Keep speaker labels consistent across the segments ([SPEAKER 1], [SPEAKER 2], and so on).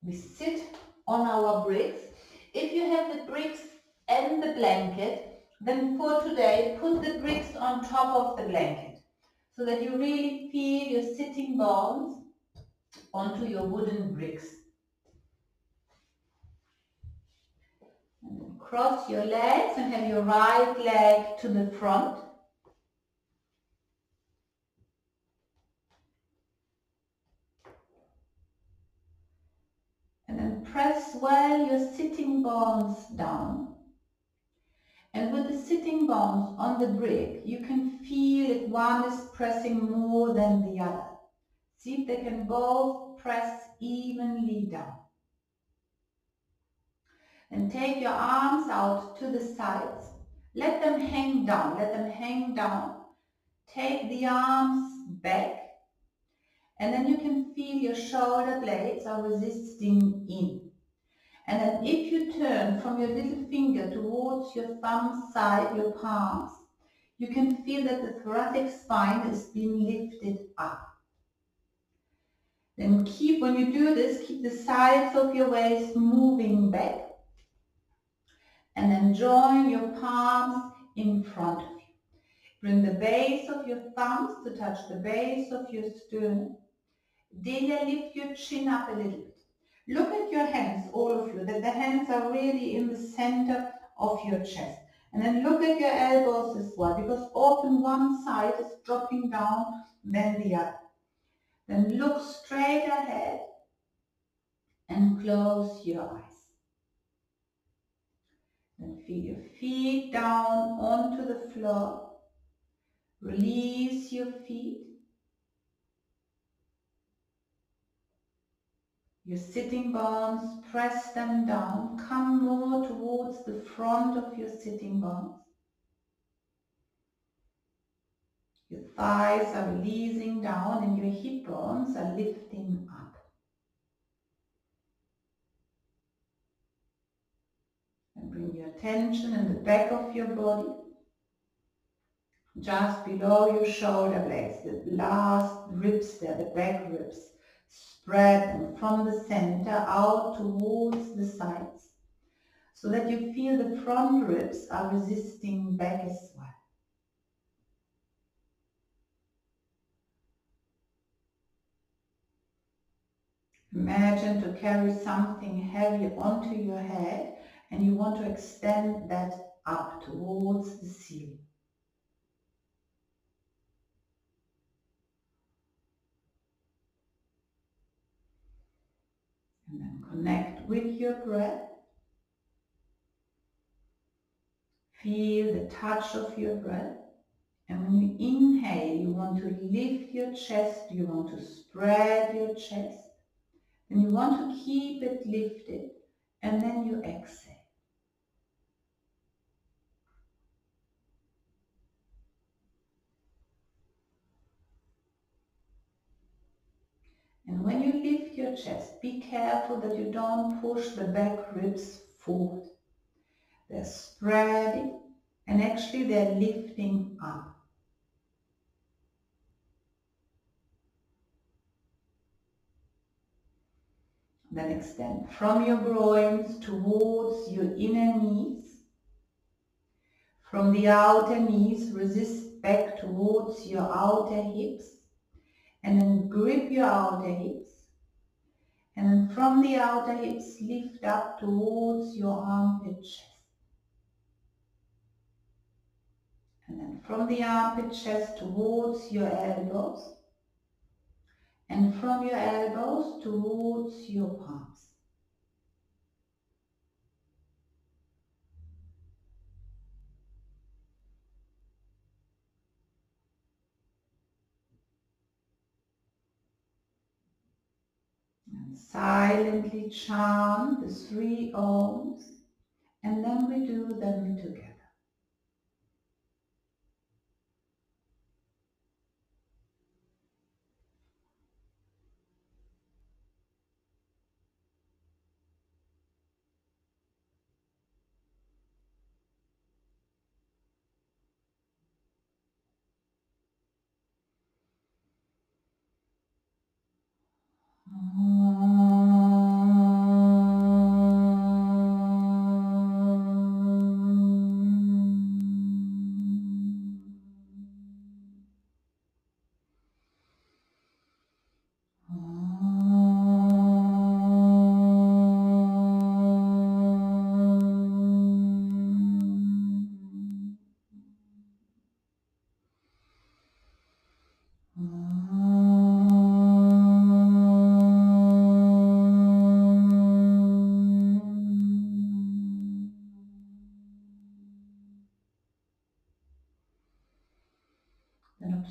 [SPEAKER 1] We sit on our bricks. If you have the bricks and the blanket, then for today, put the bricks on top of the blanket so that you really feel your sitting bones onto your wooden bricks. And then cross your legs and have your right leg to the front. And then press well your sitting bones down. And with the sitting bones on the brick, you can feel if one is pressing more than the other. See if they can both press evenly down. And take your arms out to the sides. Let them hang down. Let them hang down. Take the arms back. And then you can feel your shoulder blades are resisting in. And then if you turn from your little finger towards your thumb side, your palms, you can feel that the thoracic spine is being lifted up. Then when you do this, keep the sides of your waist moving back. And then join your palms in front of you. Bring the base of your thumbs to touch the base of your sternum. Delia, lift your chin up a little bit. Look at your hands, all of you, that the hands are really in the center of your chest. And then look at your elbows as well, because often one side is dropping down than the other. Then look straight ahead and close your eyes. Then feel your feet down onto the floor. Release your feet. Your sitting bones, press them down. Come more towards the front of your sitting bones. Your thighs are releasing down and your hip bones are lifting up. And bring your attention in the back of your body, just below your shoulder blades, the last ribs there, the back ribs. Spread them from the center out towards the sides so that you feel the front ribs are resisting back as well. Imagine to carry something heavy onto your head and you want to extend that up towards the ceiling. And then connect with your breath. Feel the touch of your breath. And when you inhale, you want to lift your chest, you want to spread your chest, and you want to keep it lifted, and then you exhale. And when you lift your chest, be careful that you don't push the back ribs forward. They're spreading, and actually they're lifting up. Then extend from your groins towards your inner knees. From the outer knees, resist back towards your outer hips. And then grip your outer hips. And then from the outer hips, lift up towards your armpit chest. And then from the armpit chest towards your elbows. And from your elbows towards your palms. And silently chant the 3 Oms, and then we do them together. Om.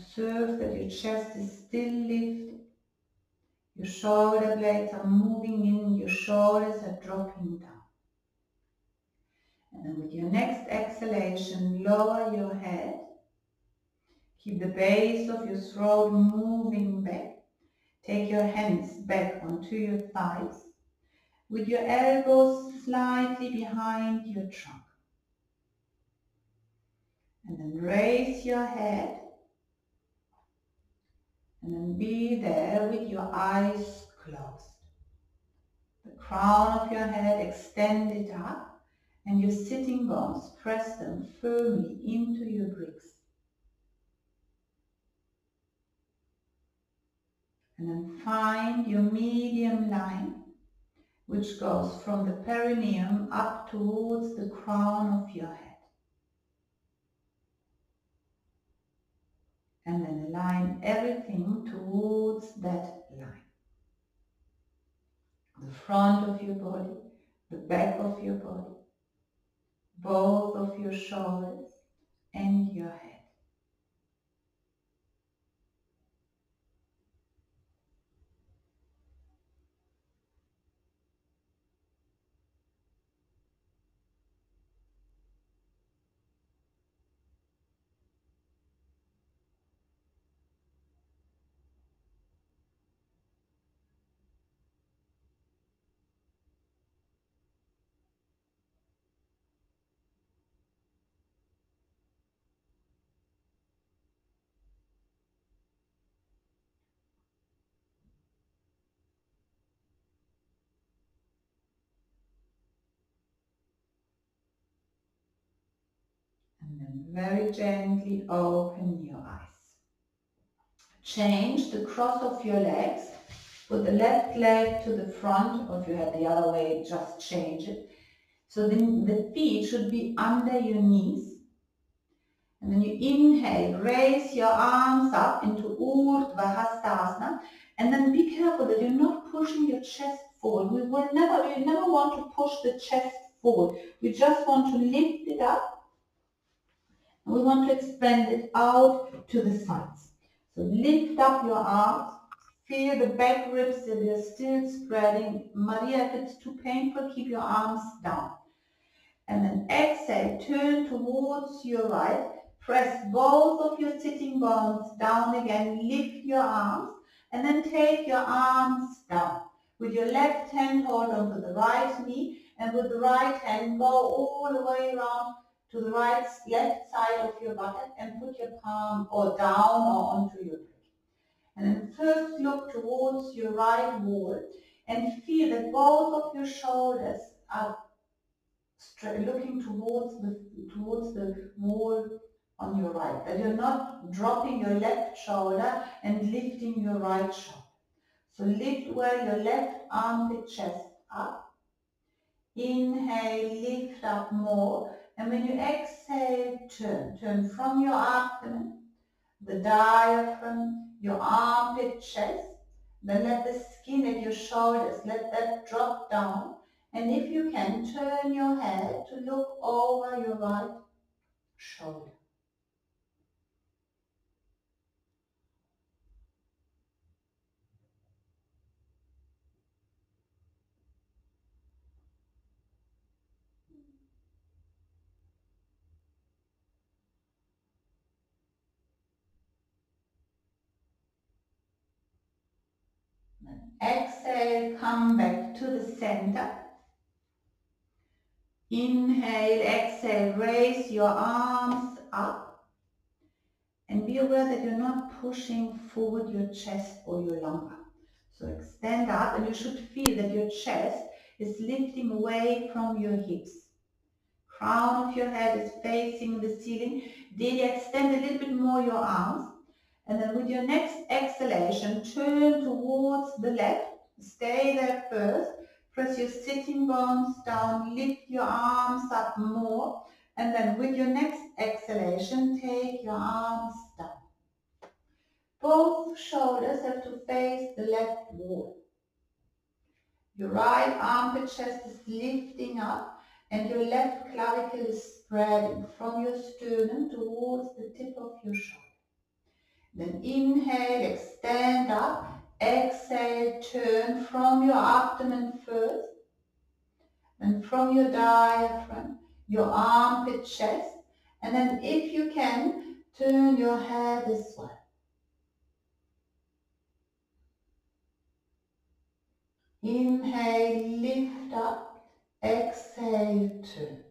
[SPEAKER 1] Observe that your chest is still lifted. Your shoulder blades are moving in, your shoulders are dropping down. And then with your next exhalation, lower your head. Keep the base of your throat moving back. Take your hands back onto your thighs, with your elbows slightly behind your trunk. And then raise your head. And then be there with your eyes closed. The crown of your head extended up, and your sitting bones press them firmly into your bricks. And then find your medium line, which goes from the perineum up towards the crown of your head. And then align everything towards that line. The front of your body, the back of your body, both of your shoulders and your head. And then very gently open your eyes. Change the cross of your legs. Put the left leg to the front of your head, the other way, just change it. So then the feet should be under your knees. And then you inhale, raise your arms up into Urdhva Hastasana. And then be careful that you're not pushing your chest forward. We never want to push the chest forward. We just want to lift it up. And we want to expand it out to the sides. So lift up your arms. Feel the back ribs that are still spreading. Maria, if it's too painful, keep your arms down. And then exhale, turn towards your right. Press both of your sitting bones down again. Lift your arms. And then take your arms down. With your left hand, hold onto the right knee. And with the right hand, go all the way around to the left side of your buttock and put your palm or down or onto your brick. And then first look towards your right wall and feel that both of your shoulders are looking towards the wall on your right. That you're not dropping your left shoulder and lifting your right shoulder. So lift well your left armpit chest up. Inhale, lift up more. And when you exhale, turn from your abdomen, the diaphragm, your armpit, chest. Then let the skin at your shoulders, let that drop down. And if you can, turn your head to look over your right shoulder. Exhale, come back to the center. Inhale, exhale, raise your arms up. And be aware that you're not pushing forward your chest or your lumbar. So extend up, and you should feel that your chest is lifting away from your hips. Crown of your head is facing the ceiling. Delia, extend a little bit more your arms. And then with your next exhalation, turn towards the left. Stay there first. Press your sitting bones down. Lift your arms up more. And then with your next exhalation, take your arms down. Both shoulders have to face the left wall. Your right armpit chest is lifting up, and your left clavicle is spreading from your sternum towards the tip of your shoulder. Then inhale, extend up. Exhale, turn from your abdomen first. And from your diaphragm, your armpit, chest. And then if you can, turn your head as well. Inhale, lift up. Exhale, turn.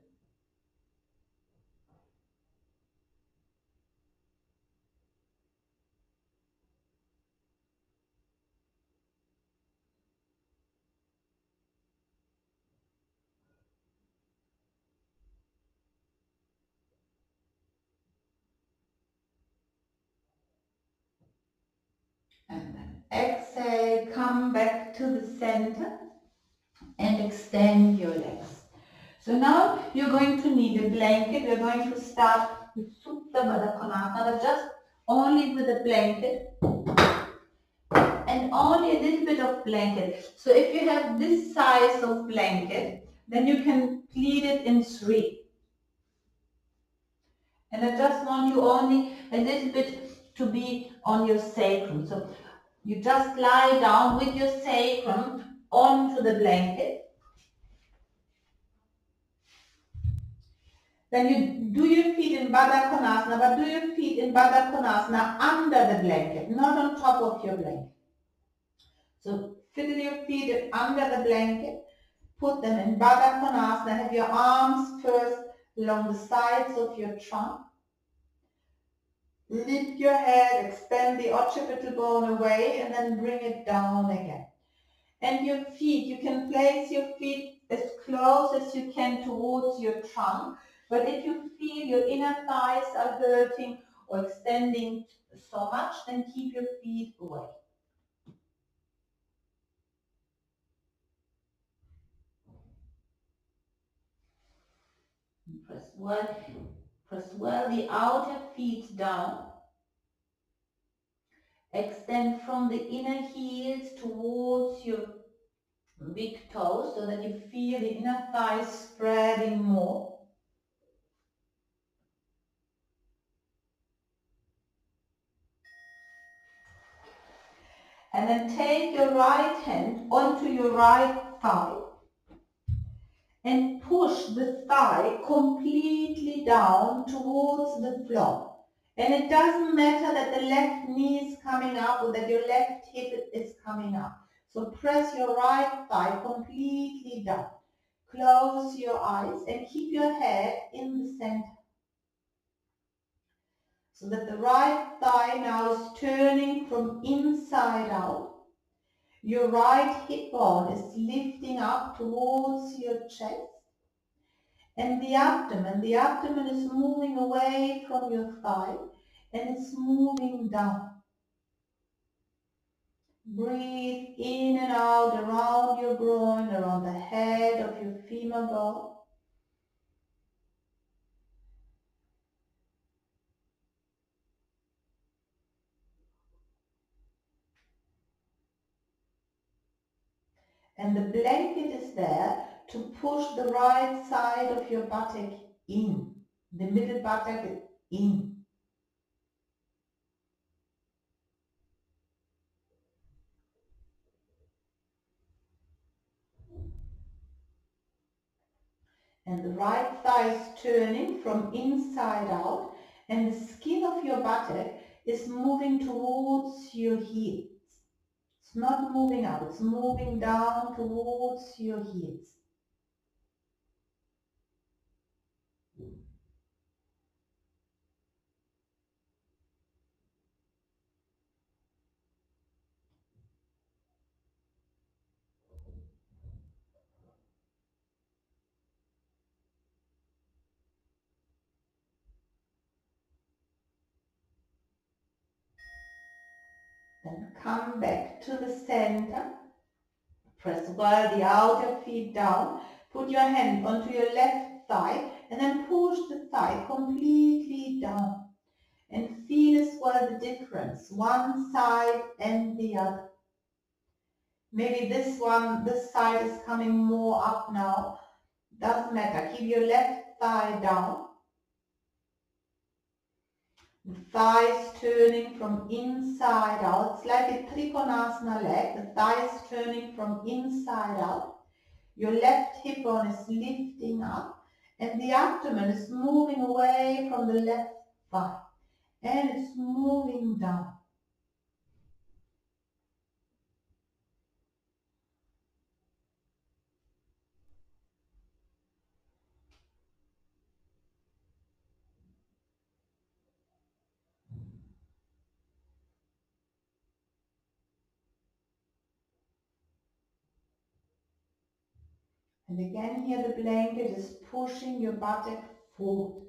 [SPEAKER 1] And then exhale, come back to the center and extend your legs. So now you're going to need a blanket. We're going to start with Supta Baddha Konasana, but just only with a blanket and only a little bit of blanket. So if you have this size of blanket, then you can pleat it in 3. And I just want you only a little bit to be on your sacrum. So you just lie down with your sacrum onto the blanket. Then you do your feet in Baddha Konasana, but do your feet in Baddha Konasana under the blanket, not on top of your blanket. So fiddle your feet under the blanket, put them in Baddha Konasana, have your arms first along the sides of your trunk. Lift your head, expand the occipital bone away, and then bring it down again. And your feet, you can place your feet as close as you can towards your trunk. But if you feel your inner thighs are hurting or extending so much, then keep your feet away. Press well the outer feet down. Extend from the inner heels towards your big toes so that you feel the inner thighs spreading more. And then take your right hand onto your right thigh and push the thigh completely down towards the floor. And it doesn't matter that the left knee is coming up or that your left hip is coming up. So press your right thigh completely down. Close your eyes and keep your head in the center. So that the right thigh now is turning from inside out. Your right hip bone is lifting up towards your chest. And the abdomen is moving away from your thigh and it's moving down. Breathe in and out around your groin, around the head of your femur bone. And the blanket is there to push the right side of your buttock in. The middle buttock is in. And the right thigh is turning from inside out, and the skin of your buttock is moving towards your heels. It's not moving up, it's moving down towards your heels. Then come back to the center. Press well the outer feet down. Put your hand onto your left thigh and then push the thigh completely down. And feel as well the difference, one side and the other. Maybe this side is coming more up now. Doesn't matter. Keep your left thigh down. The thighs turning from inside out. It's like a Trikonasana leg. The thighs turning from inside out. Your left hip bone is lifting up and the abdomen is moving away from the left thigh and it's moving down. And again here the blanket is pushing your buttock forward.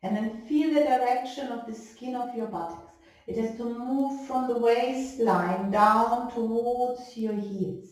[SPEAKER 1] And then feel the direction of the skin of your buttocks. It has to move from the waistline down towards your heels.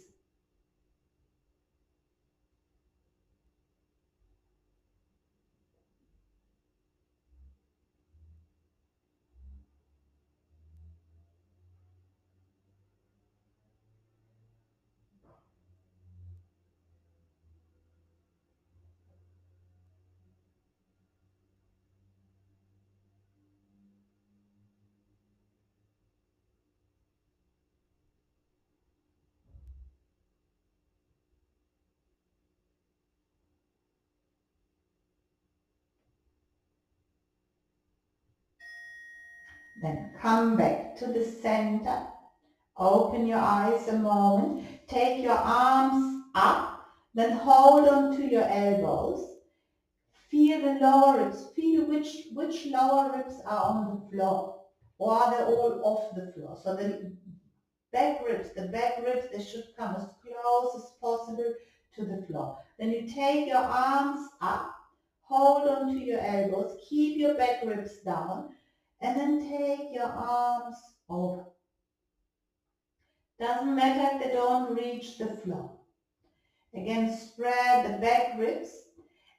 [SPEAKER 1] Then come back to the center. Open your eyes a moment. Take your arms up. Then hold on to your elbows. Feel the lower ribs. Feel which lower ribs are on the floor. Or are they all off the floor? So the back ribs, they should come as close as possible to the floor. Then you take your arms up. Hold on to your elbows. Keep your back ribs down. And then take your arms over. Doesn't matter if they don't reach the floor. Again, spread the back ribs.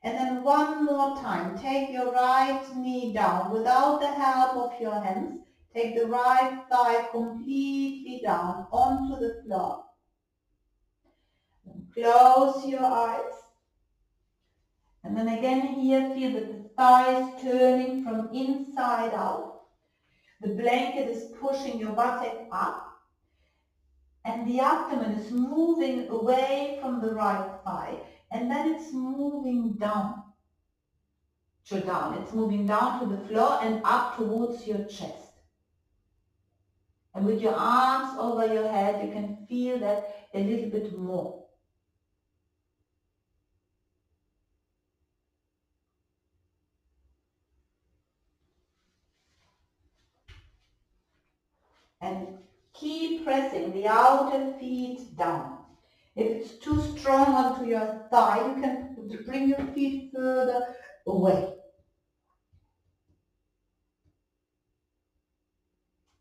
[SPEAKER 1] And then one more time, take your right knee down without the help of your hands. Take the right thigh completely down onto the floor. Close your eyes. And then again here, feel that the thigh is turning from inside out. The blanket is pushing your buttock up. And the abdomen is moving away from the right thigh. And then it's moving down. It's moving down to the floor and up towards your chest. And with your arms over your head, you can feel that a little bit more. And keep pressing the outer feet down. If it's too strong onto your thigh, you can bring your feet further away.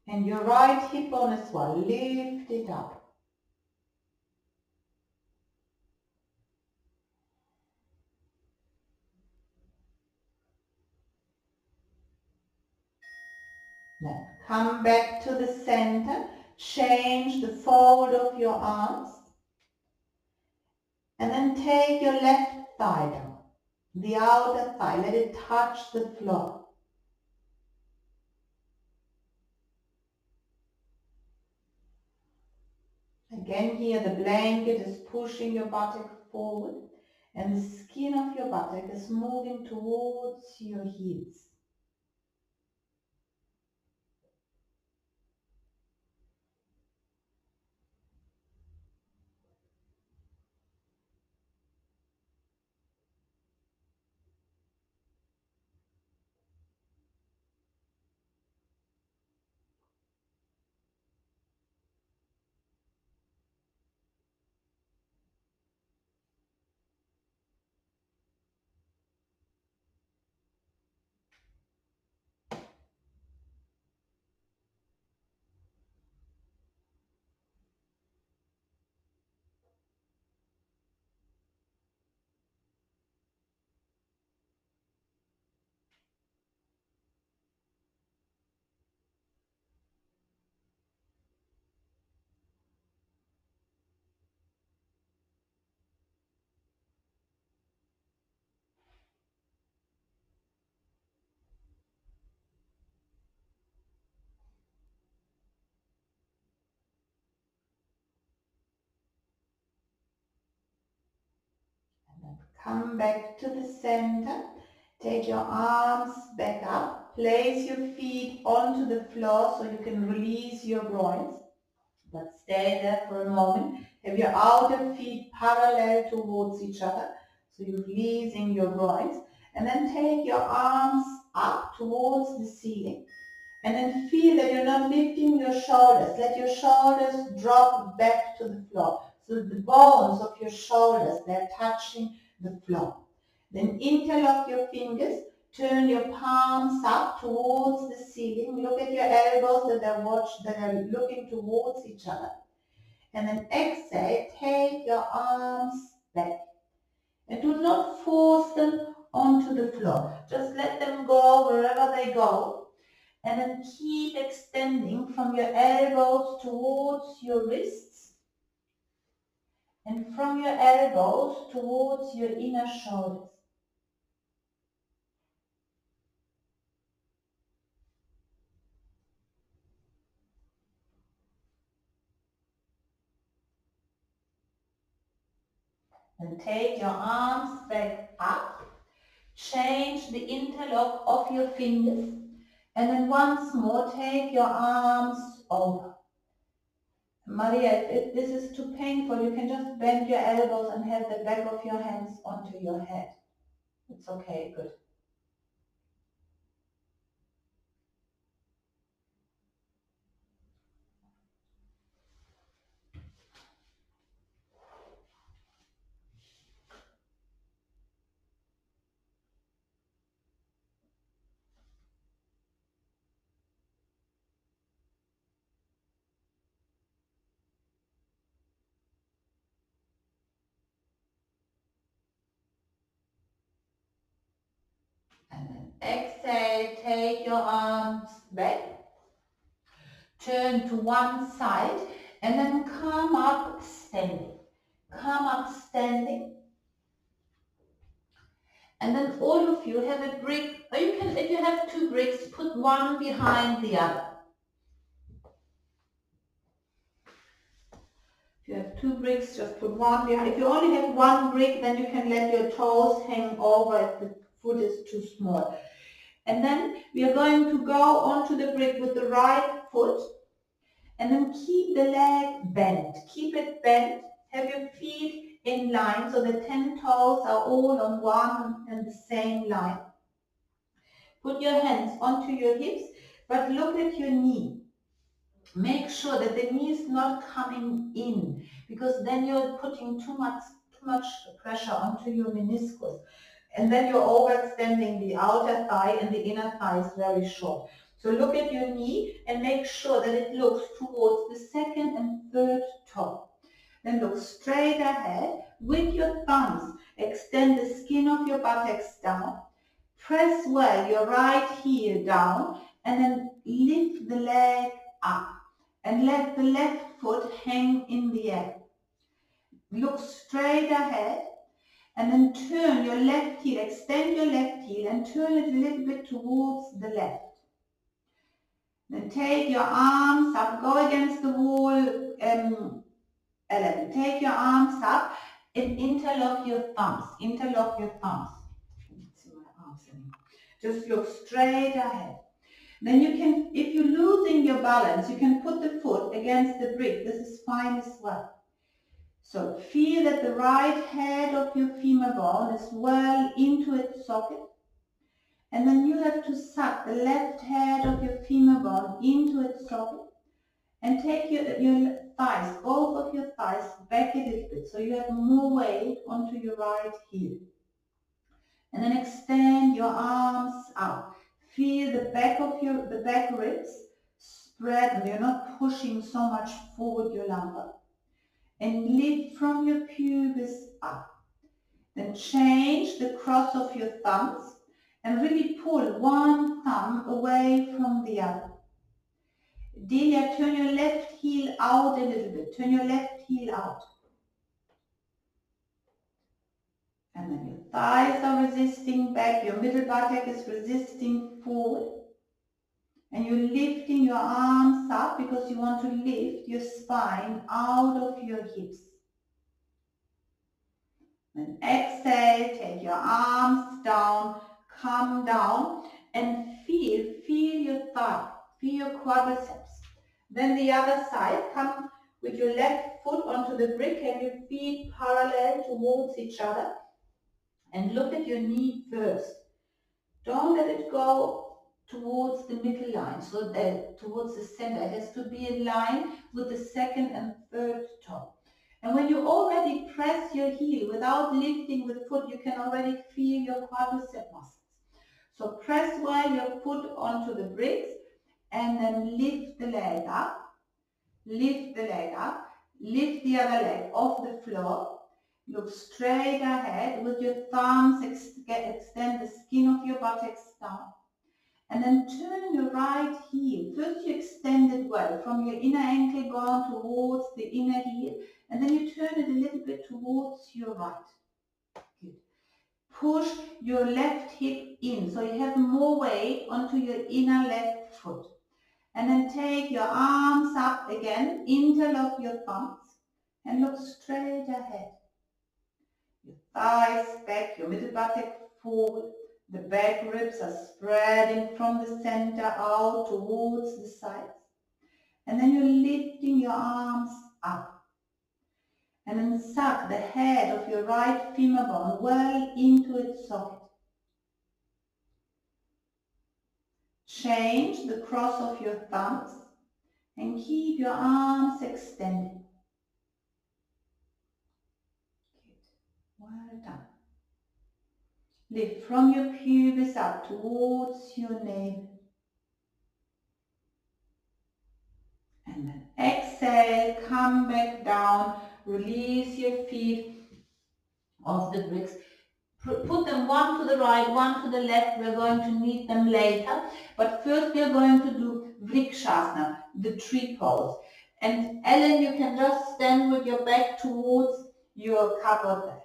[SPEAKER 1] And your right hip bone as well, lift it up. Then come back to the center, change the fold of your arms, and then take your left thigh down, the outer thigh, let it touch the floor. Again here the blanket is pushing your buttock forward and the skin of your buttock is moving towards your heels. Come back to the center. Take your arms back up. Place your feet onto the floor so you can release your groins. But stay there for a moment. Have your outer feet parallel towards each other. So you're releasing your groins. And then take your arms up towards the ceiling. And then feel that you're not lifting your shoulders. Let your shoulders drop back to the floor. So the bones of your shoulders, they're touching the floor. Then interlock your fingers. Turn your palms up towards the ceiling. Look at your elbows that are looking towards each other. And then exhale, take your arms back. And do not force them onto the floor. Just let them go wherever they go. And then keep extending from your elbows towards your wrists and from your elbows towards your inner shoulders. And take your arms back up. Change the interlock of your fingers. And then once more, take your arms over. Maria, if this is too painful, you can just bend your elbows and have the back of your hands onto your head. It's okay, good. And then exhale, take your arms back, turn to one side, and then come up standing. Come up standing. And then all of you have a brick, or you can, if you have two bricks, put one behind the other. If you have two bricks, just put one behind. If you only have one brick, then you can let your toes hang over if the foot is too small. And then we are going to go onto the brick with the right foot. And then keep the leg bent. Keep it bent. Have your feet in line so the 10 toes are all on one and the same line. Put your hands onto your hips, but look at your knee. Make sure that the knee is not coming in, because then you're putting too much pressure onto your meniscus. And then you're overextending the outer thigh and the inner thigh is very short. So look at your knee and make sure that it looks towards the second and third toe. Then look straight ahead with your thumbs. Extend the skin of your buttocks down. Press well your right heel down and then lift the leg up and let the left foot hang in the air. Look straight ahead. And then turn your left heel, extend your left heel and turn it a little bit towards the left. Then take your arms up, go against the wall, 11. Take your arms up and interlock your thumbs. Interlock your thumbs. See my arms anymore. Just look straight ahead. Then you can, if you're losing your balance, you can put the foot against the brick. This is fine as well. So feel that the right head of your femur bone is well into its socket. And then you have to suck the left head of your femur bone into its socket. And take your thighs, both of your thighs, back a little bit. So you have more weight onto your right heel. And then extend your arms out. Feel the back of the back ribs spread. And you're not pushing so much forward your lumbar. And lift from your pubis up. Then change the cross of your thumbs and really pull one thumb away from the other. Delia, turn your left heel out a little bit. Turn your left heel out. And then your thighs are resisting back. Your middle buttock is resisting forward. And you're lifting your arms up because you want to lift your spine out of your hips. Then exhale, take your arms down, come down, and feel your thigh, feel your quadriceps. Then the other side, come with your left foot onto the brick and your feet parallel towards each other. And look at your knee first. Don't let it go towards the middle line, so that towards the center. It has to be in line with the second and third toe. And when you already press your heel without lifting the foot, you can already feel your quadricep muscles. So press well your foot onto the bricks and then lift the leg up, lift the leg up, lift the other leg off the floor. Look straight ahead with your thumbs, extend the skin of your buttocks down. And then turn your right heel. First you extend it well from your inner ankle bone towards the inner heel. And then you turn it a little bit towards your right. Good. Push your left hip in so you have more weight onto your inner left foot. And then take your arms up again, interlock your thumbs and look straight ahead. Your thighs back, your middle buttock forward. The back ribs are spreading from the center out towards the sides. And then you're lifting your arms up. And then suck the head of your right femur bone well into its socket. Change the cross of your thumbs and keep your arms extended. Good. Well done. Lift from your pubis up towards your navel. And then exhale, come back down, release your feet off the bricks. Put them one to the right, one to the left. We're going to need them later. But first we're going to do Vrikshasana, the tree pose. And Ellen, you can just stand with your back towards your cupboard there.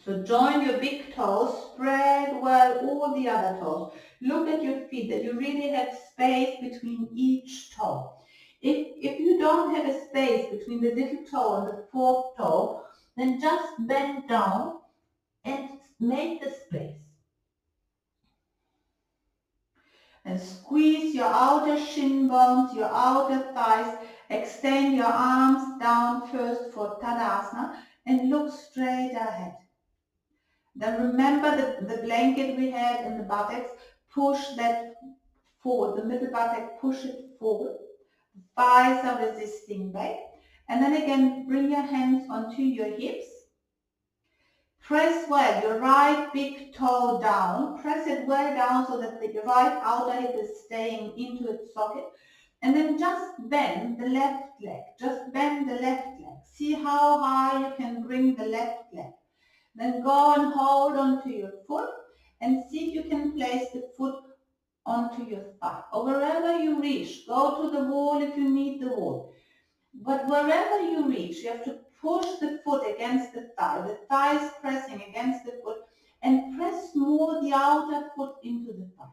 [SPEAKER 1] So join your big toes, spread well all the other toes. Look at your feet, that you really have space between each toe. If you don't have a space between the little toe and the fourth toe, then just bend down and make the space. And squeeze your outer shin bones, your outer thighs. Extend your arms down first for Tadasana and look straight ahead. Then remember the blanket we had in the buttocks. Push that forward, the middle buttock, push it forward. The thighs are resisting back. And then again, bring your hands onto your hips. Press well your right big toe down. Press it well down so that the right outer hip is staying into its socket. And then just bend the left leg. Just bend the left leg. See how high you can bring the left leg. Then go and hold onto your foot and see if you can place the foot onto your thigh. Or wherever you reach, go to the wall if you need the wall. But wherever you reach, you have to push the foot against the thigh is pressing against the foot, and press more the outer foot into the thigh.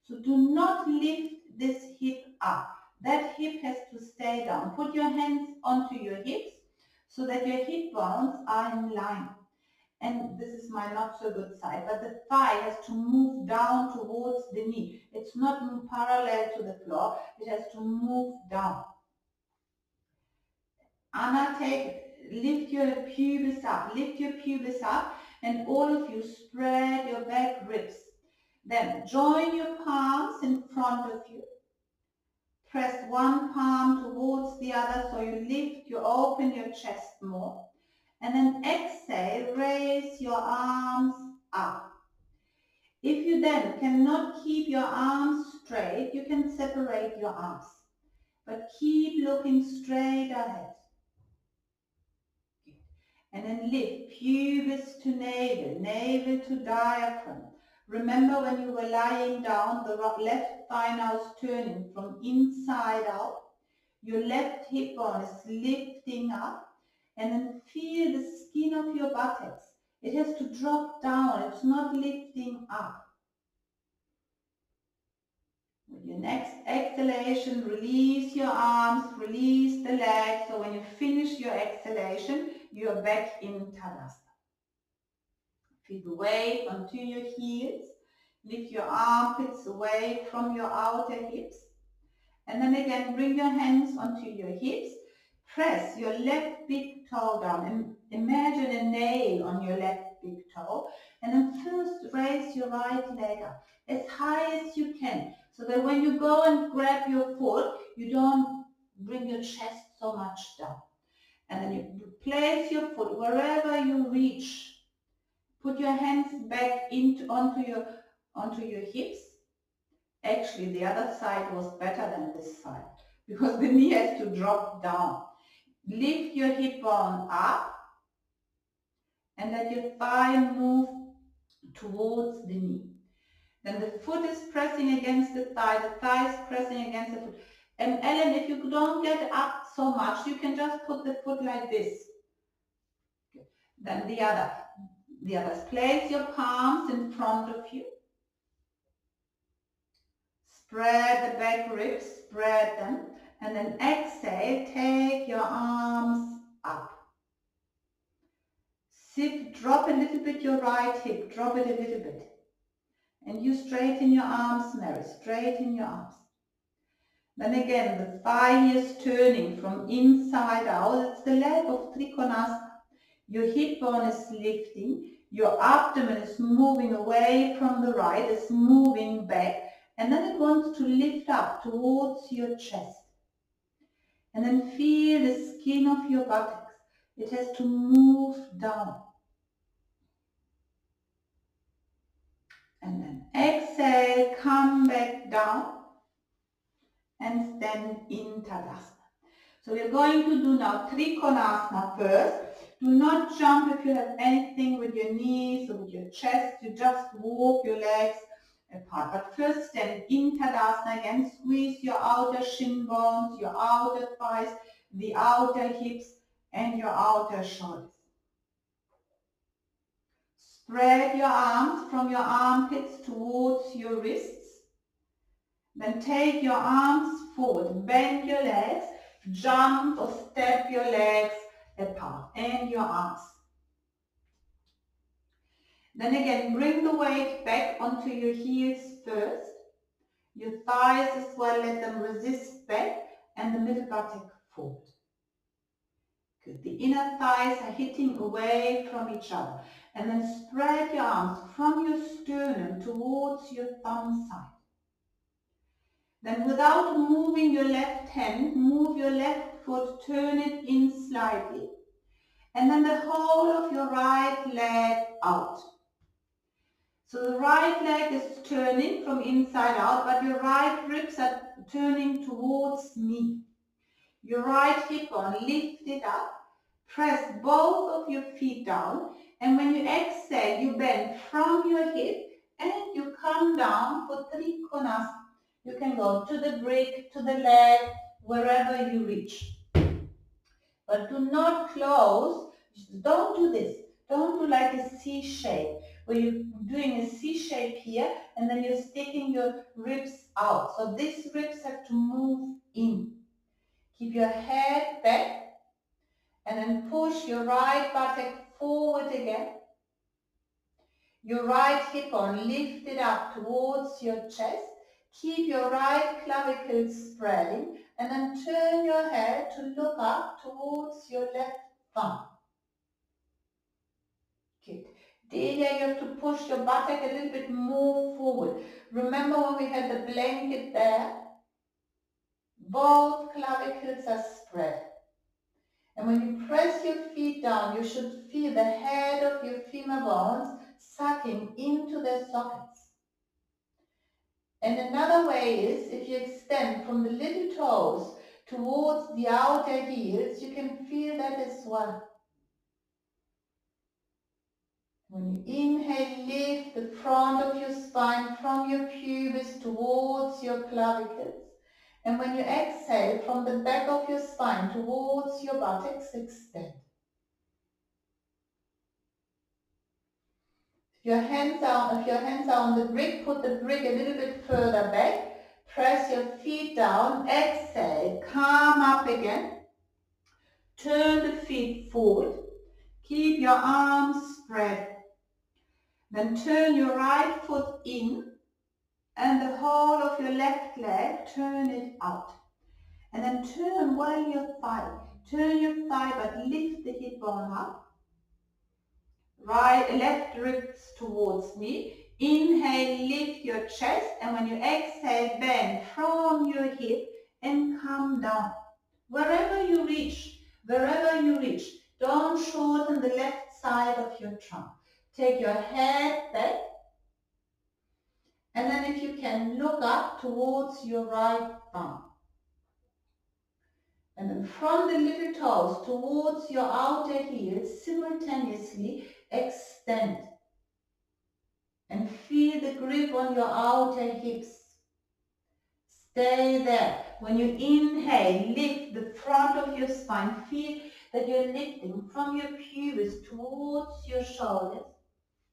[SPEAKER 1] So do not lift this hip up. That hip has to stay down. Put your hands onto your hips so that your hip bones are in line. And this is my not so good side, but the thigh has to move down towards the knee. It's not parallel to the floor, it has to move down. Anna, lift your pubis up, and all of you spread your back ribs. Then join your palms in front of you. Press one palm towards the other so you open your chest more. And then exhale, raise your arms up. If you then cannot keep your arms straight, you can separate your arms. But keep looking straight ahead. And then lift pubis to navel, navel to diaphragm. Remember when you were lying down, the left thigh now is turning from inside out. Your left hip bone is lifting up. And then feel the skin of your buttocks. It has to drop down. It's not lifting up. With your next exhalation, release your arms, release the legs. So when you finish your exhalation, you're back in Tadasana. Feet away onto your heels. Lift your armpits away from your outer hips. And then again, bring your hands onto your hips. Press your left big toe down and imagine a nail on your left big toe. And then first raise your right leg up as high as you can, so that when you go and grab your foot, you don't bring your chest so much down. And then you place your foot wherever you reach. Put your hands back onto your hips. Actually, the other side was better than this side because the knee has to drop down. Lift your hip bone up and let your thigh move towards the knee. Then the foot is pressing against the thigh is pressing against the foot. And Ellen, if you don't get up so much, you can just put the foot like this. Then the others. Place your palms in front of you. Spread the back ribs, spread them. And then exhale, take your arms up. Sit, drop a little bit your right hip, drop it a little bit. And you straighten your arms, Mary, straighten your arms. Then again, the thigh is turning from inside out. It's the leg of Trikonasana. Your hip bone is lifting. Your abdomen is moving away from the right, it's moving back. And then it wants to lift up towards your chest. And then feel the skin of your buttocks. It has to move down. And then exhale, come back down and stand in Tadasana. So we're going to do now Trikonasana first. Do not jump if you have anything with your knees or with your chest. You just walk your legs apart. But first stand in Tadasana again. Squeeze your outer shin bones, your outer thighs, the outer hips and your outer shoulders. Spread your arms from your armpits towards your wrists. Then take your arms forward. Bend your legs. Jump or step your legs apart and your arms. Then again, bring the weight back onto your heels first. Your thighs as well, let them resist back and the middle buttock forward. Good. The inner thighs are hitting away from each other. And then spread your arms from your sternum towards your thumb side. Then without moving your left hand, move your left foot, turn it in slightly. And then the whole of your right leg out. So the right leg is turning from inside out, but your right ribs are turning towards me. Your right hip bone, lift it up. Press both of your feet down. And when you exhale, you bend from your hip and you come down for Trikonasana. You can go to the brick, to the leg, wherever you reach. But do not close. Don't do this. Don't do like a C shape, where you're doing a C shape here and then you're sticking your ribs out. So these ribs have to move in. Keep your head back and then push your right buttock forward again. Your right hip bone lifted up towards your chest. Keep your right clavicle spreading and then turn your head to look up towards your left thumb. Good. Delia, you have to push your buttock a little bit more forward. Remember when we had the blanket there? Both clavicles are spread. And when you press your feet down, you should feel the head of your femur bones sucking into their sockets. And another way is, if you extend from the little toes towards the outer heels, you can feel that as well. When you inhale, lift the front of your spine from your pubis towards your clavicles. And when you exhale, from the back of your spine towards your buttocks, extend. If your hands are on the brick, put the brick a little bit further back. Press your feet down. Exhale. Come up again. Turn the feet forward. Keep your arms spread. Then turn your right foot in and the whole of your left leg, turn it out. And then turn while your thigh. Turn your thigh but lift the hip bone up. Right, left ribs towards me. Inhale, lift your chest, and when you exhale, bend from your hip and come down. Wherever you reach, don't shorten the left side of your trunk. Take your head back, and then if you can, look up towards your right thumb. And then from the little toes towards your outer heels, simultaneously extend. And feel the grip on your outer hips. Stay there. When you inhale, lift the front of your spine. Feel that you're lifting from your pubis towards your shoulders.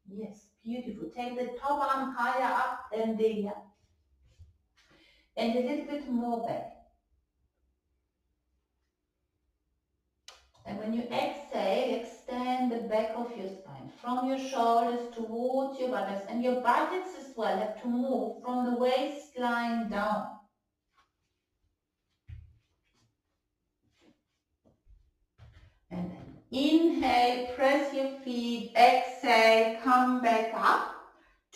[SPEAKER 1] Yes, beautiful. Take the top arm higher up than there. And a little bit more back. And when you exhale, extend the back of your spine from your shoulders towards your buttocks. And your buttocks as well have to move from the waistline down. And then inhale, press your feet, exhale, come back up.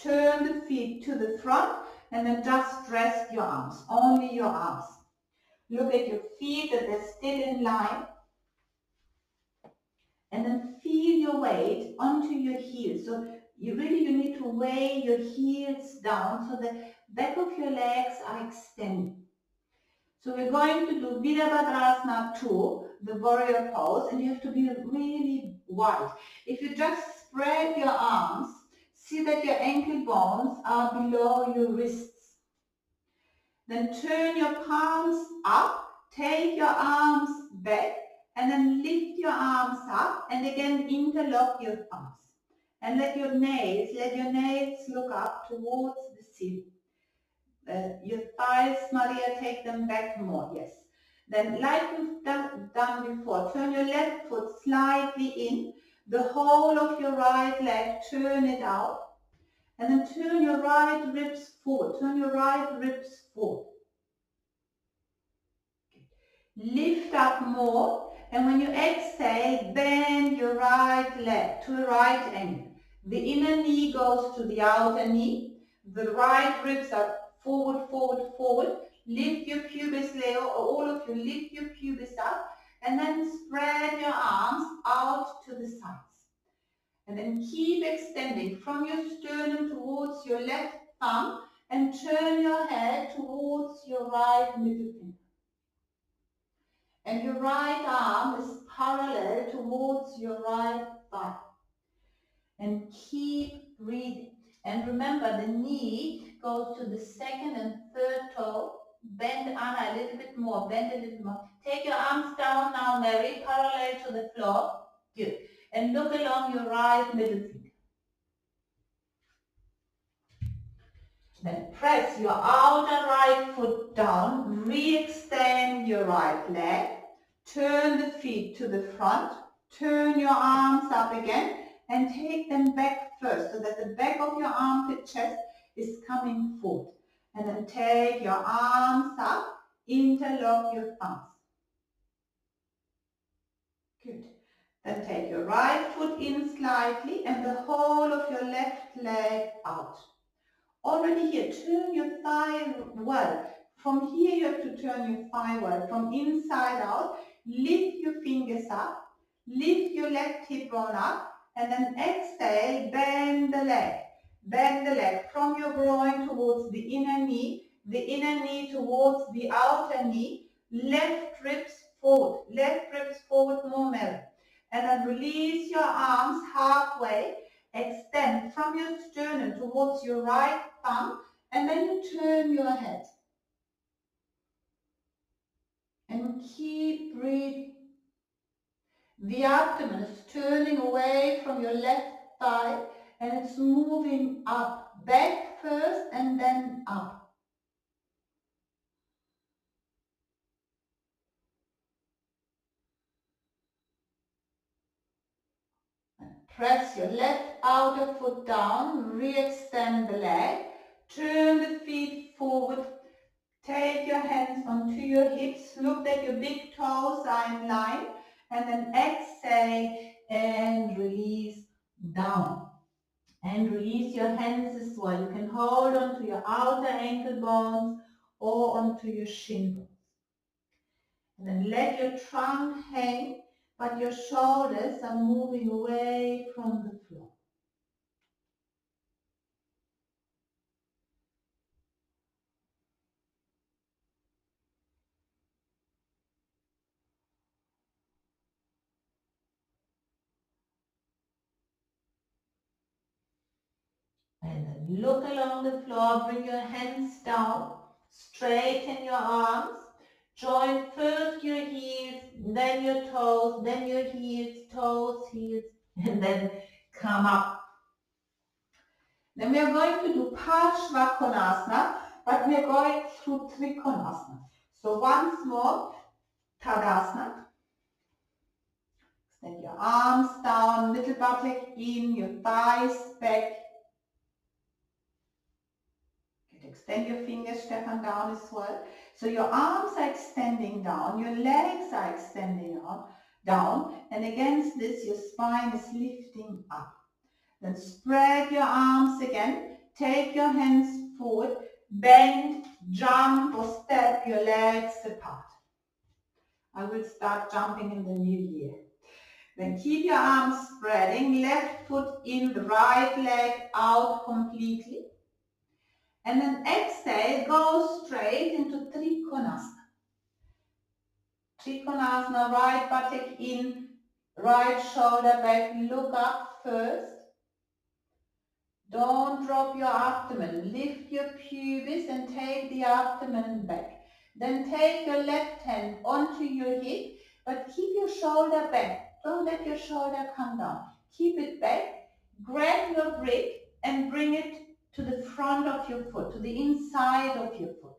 [SPEAKER 1] Turn the feet to the front and then just rest your arms, only your arms. Look at your feet that they're still in line. And then feel your weight onto your heels. So you need to weigh your heels down so the back of your legs are extended. So we're going to do Virabhadrasana 2, the warrior pose, and you have to be really wide. If you just spread your arms, see that your ankle bones are below your wrists. Then turn your palms up, take your arms back, and then lift your arms up, and again interlock your thumbs. And let your nails look up towards the ceiling. Your thighs, Maria, take them back more, yes. Then like you've done before, turn your left foot slightly in, the whole of your right leg, turn it out, and then turn your right ribs forward, Lift up more, and when you exhale, bend your right leg to a right angle. The inner knee goes to the outer knee, the right ribs are forward. Lift your pubis, Leo, all of you lift your pubis up, and then spread your arms out to the sides. And then keep extending from your sternum towards your left thumb, and turn your head towards your right middle finger. And your right arm is parallel towards your right thigh. And keep breathing. And remember, the knee goes to the second and third toe. Bend, Anna, a little bit more. Bend a little more. Take your arms down now, Mary, parallel to the floor. Good. And look along your right middle finger. Then press your outer right foot down. Re-extend your right leg. Turn the feet to the front. Turn your arms up again. And take them back first so that the back of your armpit chest is coming forward. And then take your arms up, interlock your thumbs. Good. Then take your right foot in slightly and the whole of your left leg out. Already here, turn your thigh well. From here you have to turn your thigh well. From inside out, lift your fingers up, lift your left hip bone up, and then exhale, bend the leg. Bend the leg from your groin towards the inner knee towards the outer knee, left ribs forward more, Mary. And then release your arms halfway, extend from your sternum towards your right thumb, and then you turn your head. And keep breathing. The abdomen is turning away from your left thigh and it's moving up. Back first and then up. Press your left outer foot down, re-extend the leg, turn the feet forward, take your hands onto your hips, look that your big toes are in line, and then exhale and release down. And release your hands as well. You can hold onto your outer ankle bones or onto your shin bones. And then let your trunk hang, but your shoulders are moving away from the floor. And then look along the floor, bring your hands down, straighten your arms, join first your heels, then your toes, then your heels, toes, heels, and then come up. Then we are going to do Parshva Konasana, but we are going through Trikonasana. So once more, Tadasana. Extend your arms down, little buttock in, your thighs back. Extend your fingers, Stefan, down as well. So your arms are extending down, your legs are extending down, and against this your spine is lifting up. Then spread your arms again, take your hands forward, bend, jump or step your legs apart. I will start jumping in the new year. Then keep your arms spreading, left foot in, the right leg out completely. And then exhale, go straight into Trikonasana. Trikonasana, right buttock in, right shoulder back, look up first. Don't drop your abdomen, lift your pubis and take the abdomen back. Then take your left hand onto your hip, but keep your shoulder back. Don't let your shoulder come down. Keep it back, grab your brick and bring it to the front of your foot, to the inside of your foot.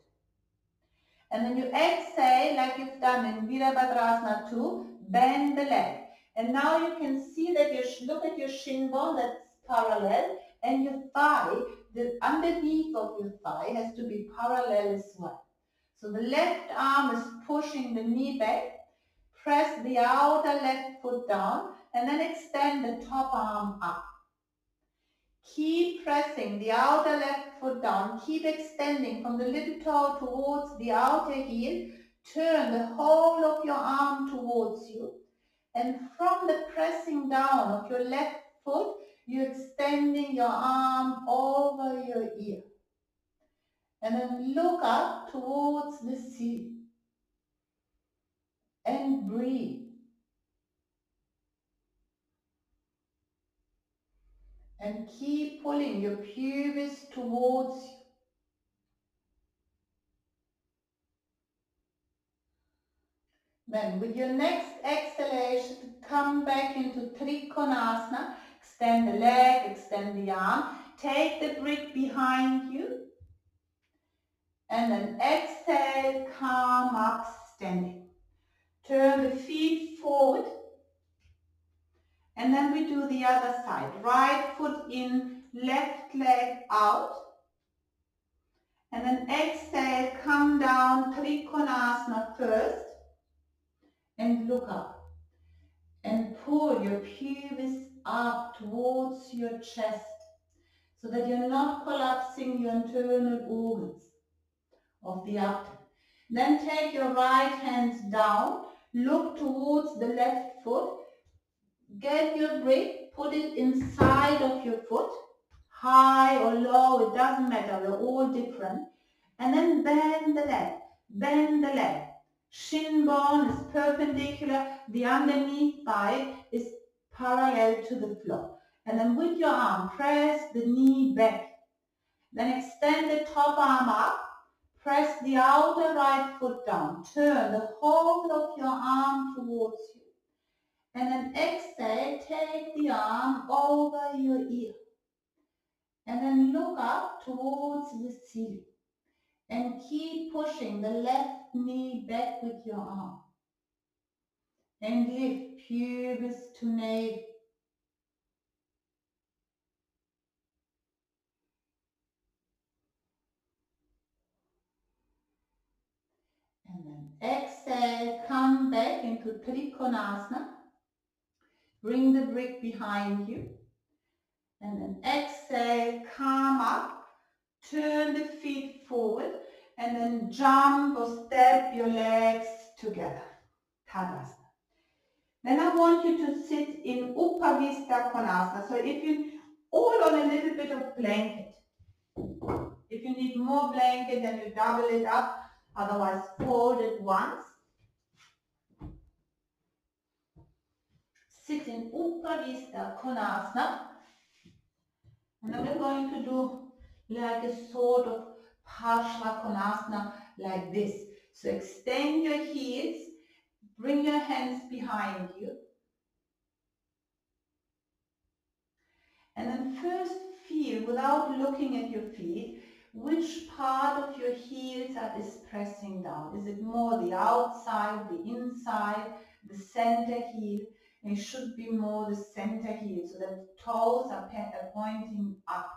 [SPEAKER 1] And then you exhale like you've done in Virabhadrasana 2, bend the leg. And now you can see that look at your shin bone that's parallel, and your thigh, the underneath of your thigh has to be parallel as well. So the left arm is pushing the knee back, press the outer left foot down, and then extend the top arm up. Keep pressing the outer left foot down. Keep extending from the little toe towards the outer heel. Turn the whole of your arm towards you. And from the pressing down of your left foot, you're extending your arm over your ear. And then look up towards the ceiling. And breathe. And keep pulling your pubis towards you. Then with your next exhalation, come back into Trikonasana. Extend the leg, extend the arm. Take the brick behind you. And then exhale, come up standing. Turn the feet forward. And then we do the other side. Right foot in, left leg out. And then exhale, come down, Trikonasana first. And look up. And pull your pubis up towards your chest so that you're not collapsing your internal organs of the abdomen. Then take your right hand down, look towards the left foot, get your brick, put it inside of your foot, high or low, it doesn't matter, they're all different. And then bend the leg, bend the leg. Shin bone is perpendicular, the underneath thigh is parallel to the floor. And then with your arm, press the knee back. Then extend the top arm up, press the outer right foot down. Turn the whole of your arm towards you. And then exhale, take the arm over your ear. And then look up towards the ceiling. And keep pushing the left knee back with your arm. And lift pubis to navel. exhale, come back into Trikonasana. Bring the brick behind you. And then exhale, come up. Turn the feet forward. And then jump or step your legs together. Tadasana. Then I want you to sit in Upavista Konasana. So if you all on a little bit of blanket. If you need more blanket, then you double it up. Otherwise, fold it once. Sit in Upavista Konasana. And then we're going to do like a sort of Parshva Konasana like this. So extend your heels. Bring your hands behind you. And then first feel, without looking at your feet, which part of your heels is pressing down. Is it more the outside, the inside, the center heel? It should be more the center heel, so that the toes are pointing up.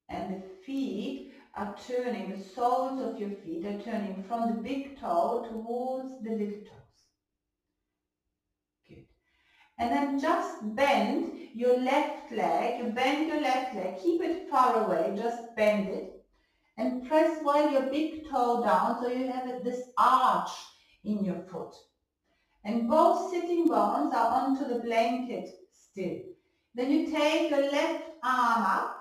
[SPEAKER 1] And the feet are turning, the soles of your feet are turning from the big toe towards the little toes. Good. And then just bend your left leg, keep it far away, just bend it. And press while your big toe down, so you have this arch in your foot. And both sitting bones are onto the blanket still. Then you take your left arm up,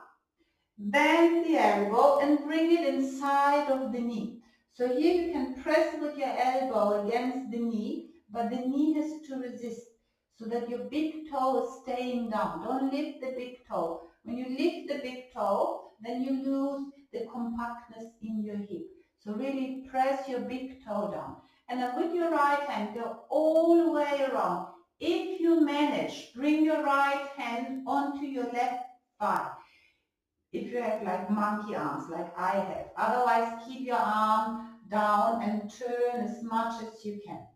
[SPEAKER 1] bend the elbow and bring it inside of the knee. So here you can press with your elbow against the knee, but the knee has to resist so that your big toe is staying down. Don't lift the big toe. When you lift the big toe, then you lose the compactness in your hip. So really press your big toe down. And then with your right hand, go all the way around. If you manage, bring your right hand onto your left thigh. If you have like monkey arms, like I have. Otherwise, keep your arm down and turn as much as you can.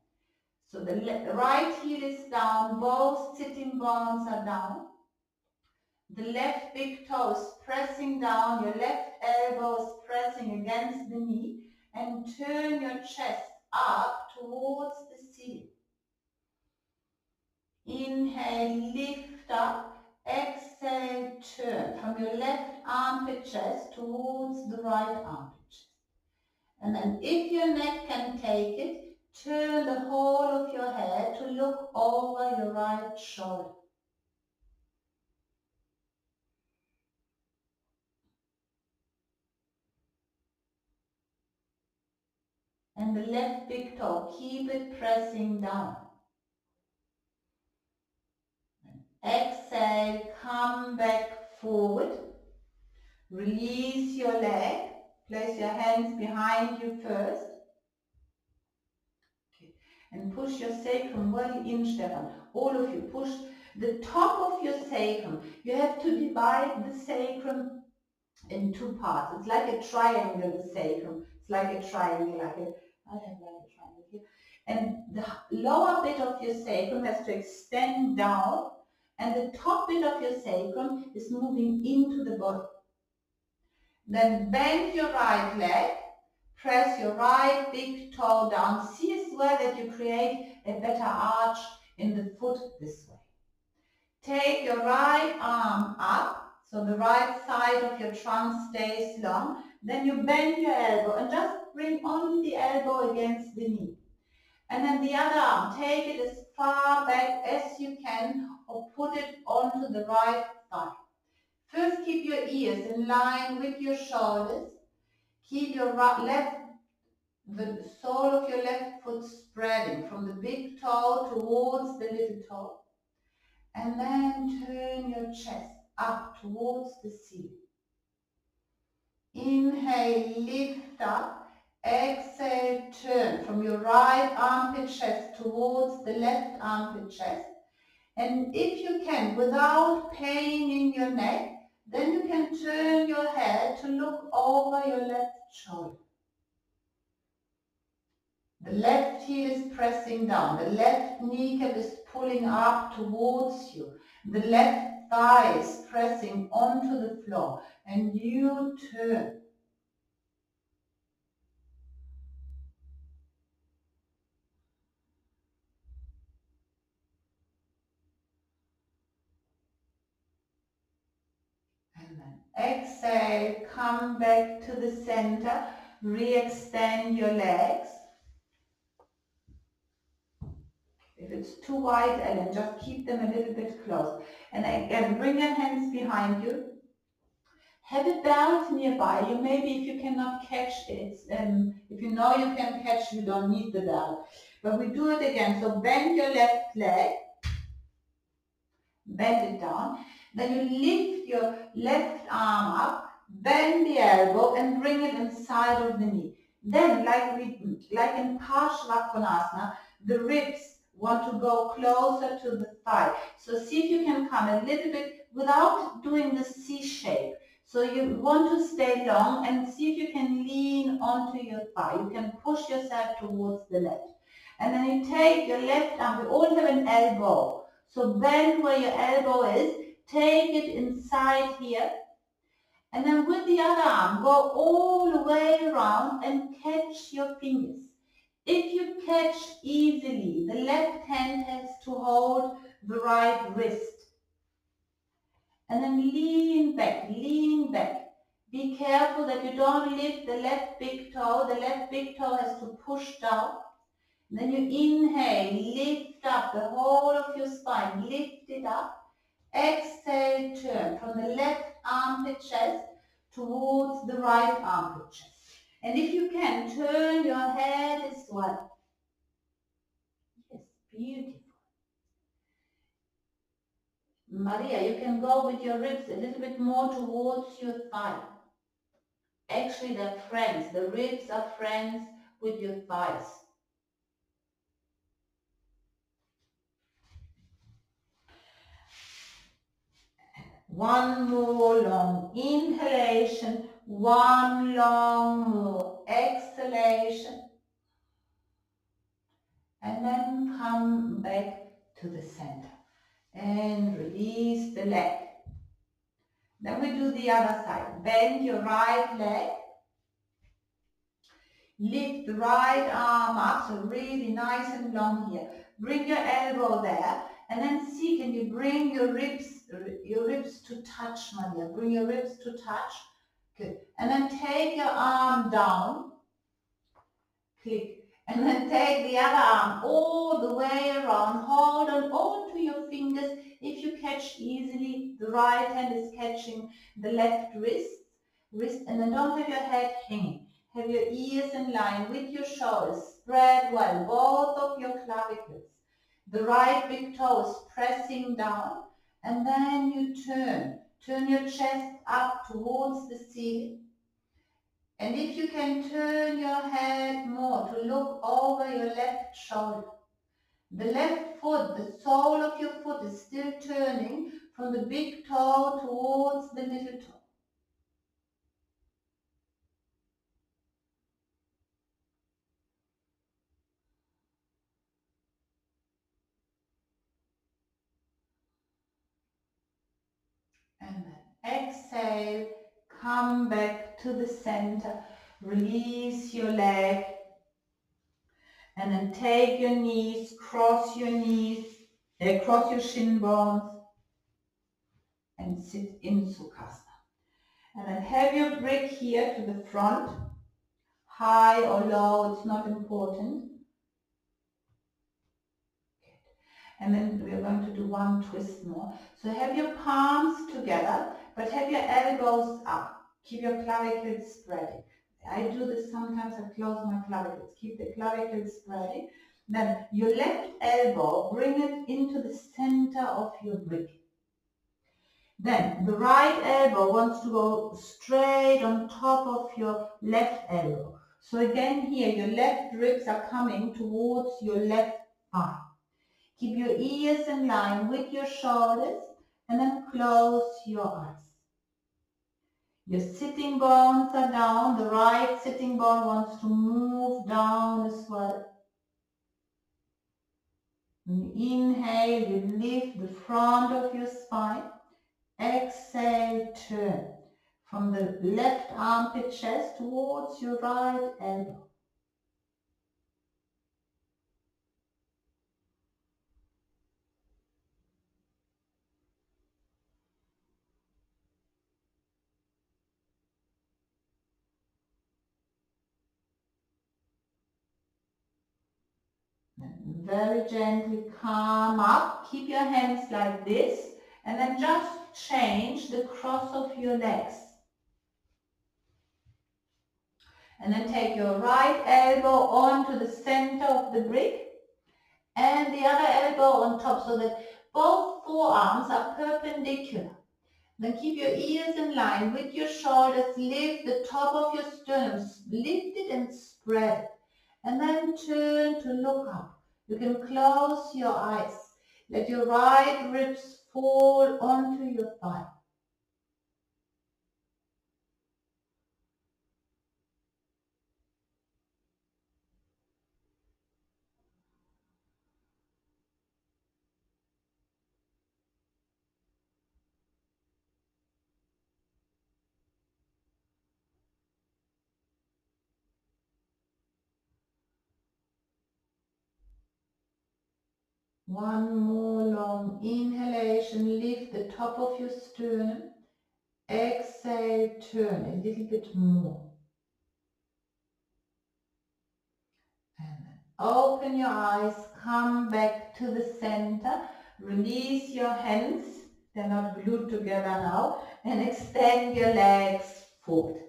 [SPEAKER 1] So the right heel is down, both sitting bones are down. The left big toe is pressing down, your left elbow is pressing against the knee, and turn your chest up towards the ceiling. Inhale, lift up. Exhale, turn from your left armpit chest towards the right armpit chest. And then if your neck can take it, turn the whole of your head to look over your right shoulder. And the left big toe, keep it pressing down. Exhale, come back forward. Release your leg. Place your hands behind you first. Okay. And push your sacrum well in, Stefan. All of you, push the top of your sacrum. You have to divide the sacrum in two parts. It's like a triangle, the sacrum. It's like a triangle, I have like a triangle here. And the lower bit of your sacrum has to extend down, and the top bit of your sacrum is moving into the body. Then bend your right leg, press your right big toe down. See as well that you create a better arch in the foot this way. Take your right arm up, so the right side of your trunk stays long. Then you bend your elbow and just bring only the elbow against the knee. And then the other arm, take it as far back as you can or put it onto the right thigh. First, keep your ears in line with your shoulders. Keep your the sole of your left foot spreading from the big toe towards the little toe. And then turn your chest up towards the ceiling. Inhale, lift up. Exhale, turn from your right armpit chest towards the left armpit chest. And if you can, without pain in your neck, then you can turn your head to look over your left shoulder. The left heel is pressing down. The left kneecap is pulling up towards you. The left thigh is pressing onto the floor. And you turn. Exhale, come back to the center, re-extend your legs. If it's too wide, Ellen, just keep them a little bit close. And again, bring your hands behind you. Have a belt nearby you. Maybe if you cannot catch it, if you know you can catch, you don't need the belt. But we do it again. So bend your left leg, bend it down. Then you lift your left arm up, bend the elbow and bring it inside of the knee. Then, like in Parshvakonasana, the ribs want to go closer to the thigh. So see if you can come a little bit without doing the C shape. So you want to stay long and see if you can lean onto your thigh. You can push yourself towards the left. And then you take your left arm. We all have an elbow. So bend where your elbow is. Take it inside here. And then with the other arm, go all the way around and catch your fingers. If you catch easily, the left hand has to hold the right wrist. And then lean back, lean back. Be careful that you don't lift the left big toe. The left big toe has to push down. And then you inhale, lift up the whole of your spine, lift it up. Exhale, turn from the left armpit chest towards the right armpit chest. And if you can, turn your head as well. Yes, beautiful. Maria, you can go with your ribs a little bit more towards your thigh. Actually, they're friends. The ribs are friends with your thighs. One more long inhalation, one long more exhalation, and then come back to the center and release the leg. Then we do the other side. Bend your right leg, lift the right arm up, so really nice and long here. Bring your elbow there, and then see, can you bring your ribs to touch, Maria? Bring your ribs to touch. Good. And then take your arm down. Click. And then take the other arm all the way around. Hold on to your fingers. If you catch easily, the right hand is catching the left wrist, and then don't have your head hanging. Have your ears in line with your shoulders. Spread well, both of your clavicles. The right big toe is pressing down, and then you turn. Turn your chest up towards the ceiling. And if you can turn your head more to look over your left shoulder. The left foot, the sole of your foot is still turning from the big toe towards the little toe. And then exhale, come back to the center, release your leg, and then take your knees, cross your shin bones, and sit in Sukhasana. And then have your brick here to the front, high or low, it's not important. And then we are going to do one twist more. So have your palms together, but have your elbows up. Keep your clavicles spreading. I do this sometimes, I close my clavicles. Keep the clavicles spreading. Then your left elbow, bring it into the center of your brick. Then the right elbow wants to go straight on top of your left elbow. So again here, your left ribs are coming towards your left arm. Keep your ears in line with your shoulders and then close your eyes. Your sitting bones are down. The right sitting bone wants to move down as well. When you inhale, you lift the front of your spine. Exhale, turn from the left armpit chest towards your right elbow. very gently come up. Keep your hands like this and then just change the cross of your legs. And then take your right elbow onto the center of the brick and the other elbow on top so that both forearms are perpendicular. Then keep your ears in line with your shoulders. Lift the top of your sternum. Lift it and spread it. And then turn to look up. You can close your eyes. Let your right ribs fall onto your thigh. One more long inhalation. Lift the top of your sternum. Exhale, turn a little bit more. And then open your eyes, come back to the center. Release your hands. They're not glued together now. And extend your legs forward.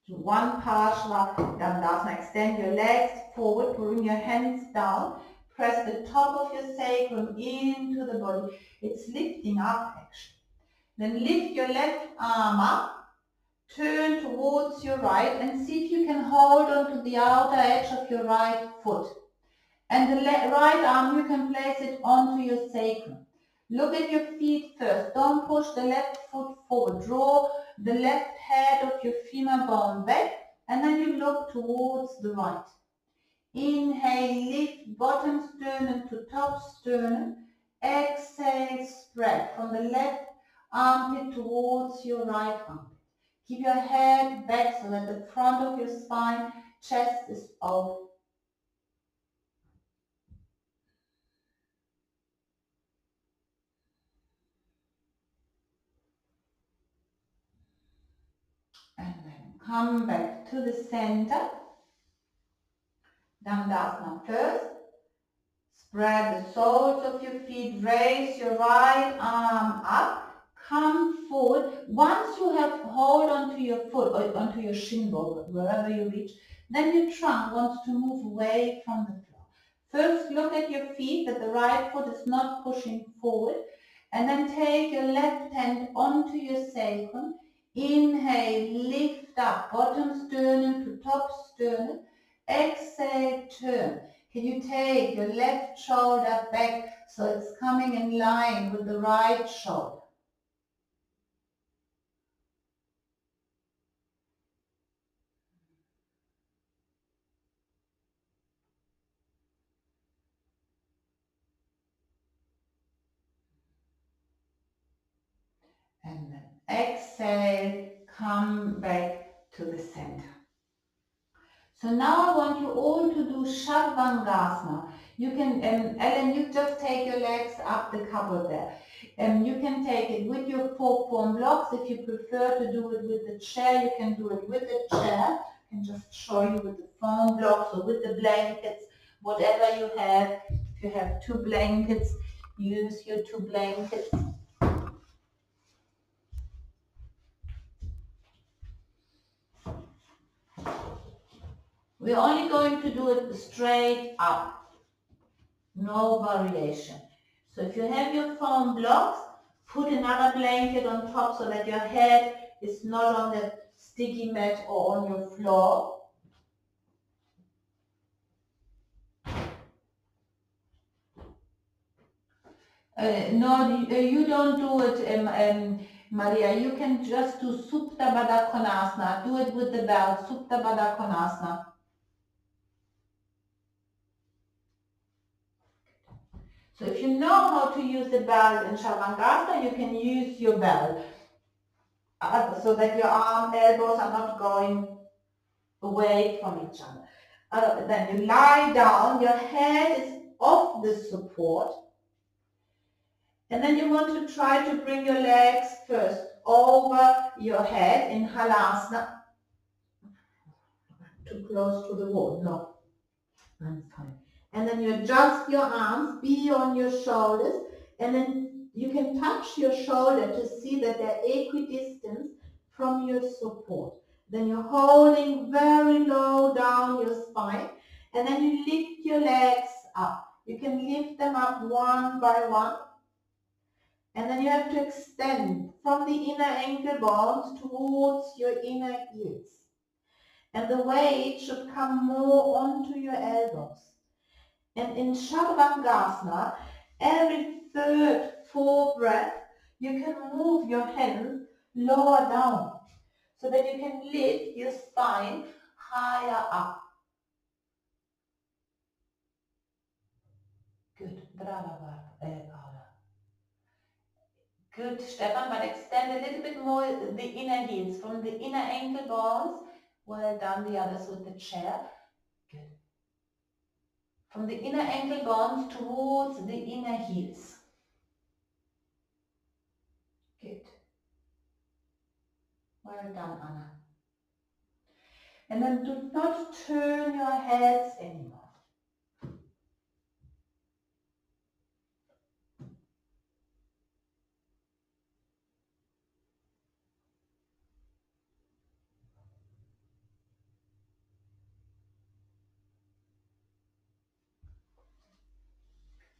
[SPEAKER 1] So one Parshva Dandasana. Extend your legs forward. Bring your hands down. Press the top of your sacrum into the body. It's lifting up actually. Then lift your left arm up, turn towards your right and see if you can hold onto the outer edge of your right foot. And the right arm, you can place it onto your sacrum. Look at your feet first. Don't push the left foot forward. Draw the left head of your femur bone back and then you look towards the right. Inhale, lift bottom sternum to top sternum. Exhale, spread from the left armpit towards your right armpit. Keep your head back so that the front of your spine, chest is open. And then come back to the center. Dandasana first. Spread the soles of your feet. Raise your right arm up. Come forward. Once you have hold onto your foot or onto your shin bone, wherever you reach, then your trunk wants to move away from the floor. First, look at your feet, that the right foot is not pushing forward. And then take your left hand onto your sacrum. Inhale, lift up, bottom sternum to top sternum. Exhale, turn. Can you take your left shoulder back so it's coming in line with the right shoulder? And then exhale, come back to the center. So now I want you all to do Sharvangasana. You can, Ellen, you just take your legs up the cupboard there. You can take it with your foam blocks. If you prefer to do it with the chair, you can do it with the chair. I can just show you with the foam blocks or with the blankets, whatever you have. If you have 2 blankets, use your 2 blankets. We're only going to do it straight up, no variation. So if you have your foam blocks, put another blanket on top so that your head is not on the sticky mat or on your floor. No, you don't do it, Maria. You can just do Supta Baddha Konasana. Do it with the belt, Supta Baddha Konasana. So if you know how to use the belt in Sharvangasana, you can use your belt so that your elbows are not going away from each other. Then you lie down, your head is off the support. And then you want to try to bring your legs first over your head in Halasana. Too close to the wall, no, I'm fine.
[SPEAKER 2] And then you adjust your arms, be on your shoulders, and then you can touch your shoulder to see that they're equidistant from your support. Then you're holding very low down your spine, and then you lift your legs up. You can lift them up one by one, and then you have to extend from the inner ankle bones towards your inner heels. And the weight should come more onto your elbows. And in Chaturanga, every third, fourth breath, you can move your hands lower down so that you can lift your spine higher up. Good. Brava, Paula. Good, Stefan, but extend a little bit more the inner heels from the inner ankle bones. Well done, the others with the chair. Good. From the inner ankle bones towards the inner heels. Good. Well done, Anna. And then do not turn your heads anymore.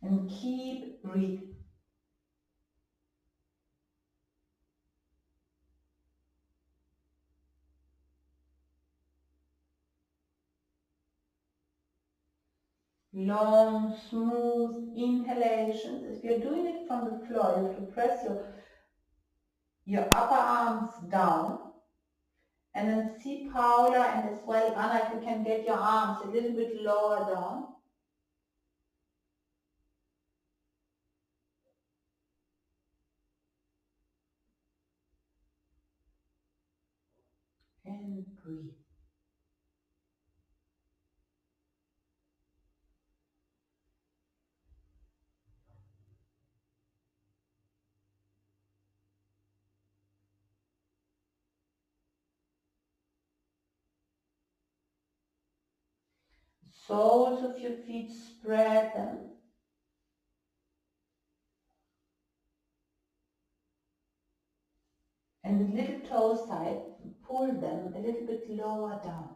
[SPEAKER 2] And keep breathing. Long, smooth inhalations. If you're doing it from the floor, you have to press your upper arms down. And then see Paula and as well Anna, if you can get your arms a little bit lower down. And breathe. Soles of your feet, spread them. And the little toe side, pull them a little bit lower down.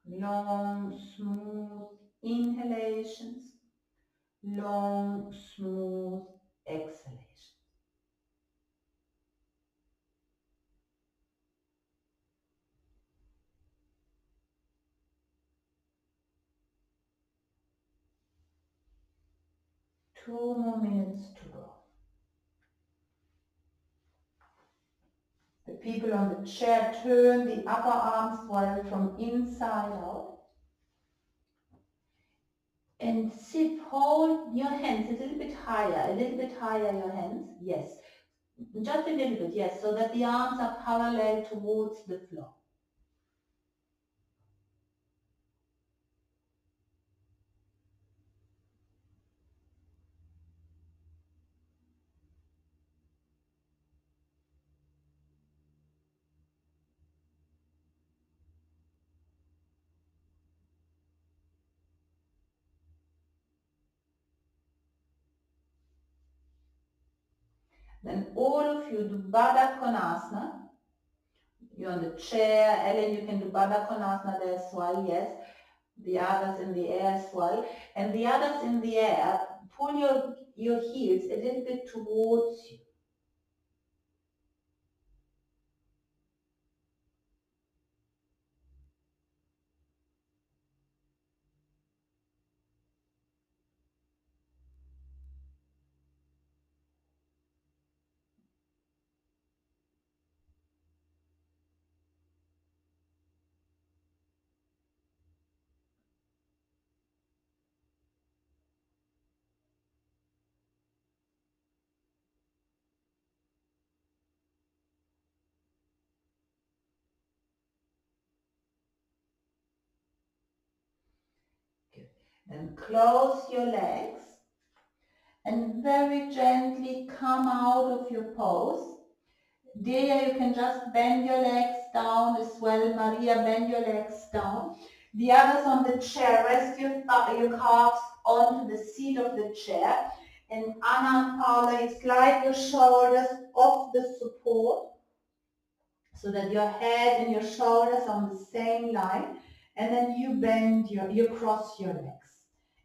[SPEAKER 2] Long, smooth inhalations. Long, smooth exhalations. 2 more minutes to go. The people on the chair turn the upper arms while from inside out. And sit, hold your hands a little bit higher your hands, yes. Just a little bit, yes, so that the arms are parallel towards the floor. Then all of you do Baddha Konasana. You're on the chair, Ellen, you can do Baddha Konasana there as well, yes. The others in the air as well. And the others in the air, pull your heels a little bit towards you. Good. Then close your legs
[SPEAKER 1] and very gently come out of your pose. Delia, you can just bend your legs down as well. Maria, bend your legs down. The others on the chair, rest your calves onto the seat of the chair. And Anna and Paula, you slide your shoulders off the support so that your head and your shoulders are on the same line. And then you bend you cross your legs.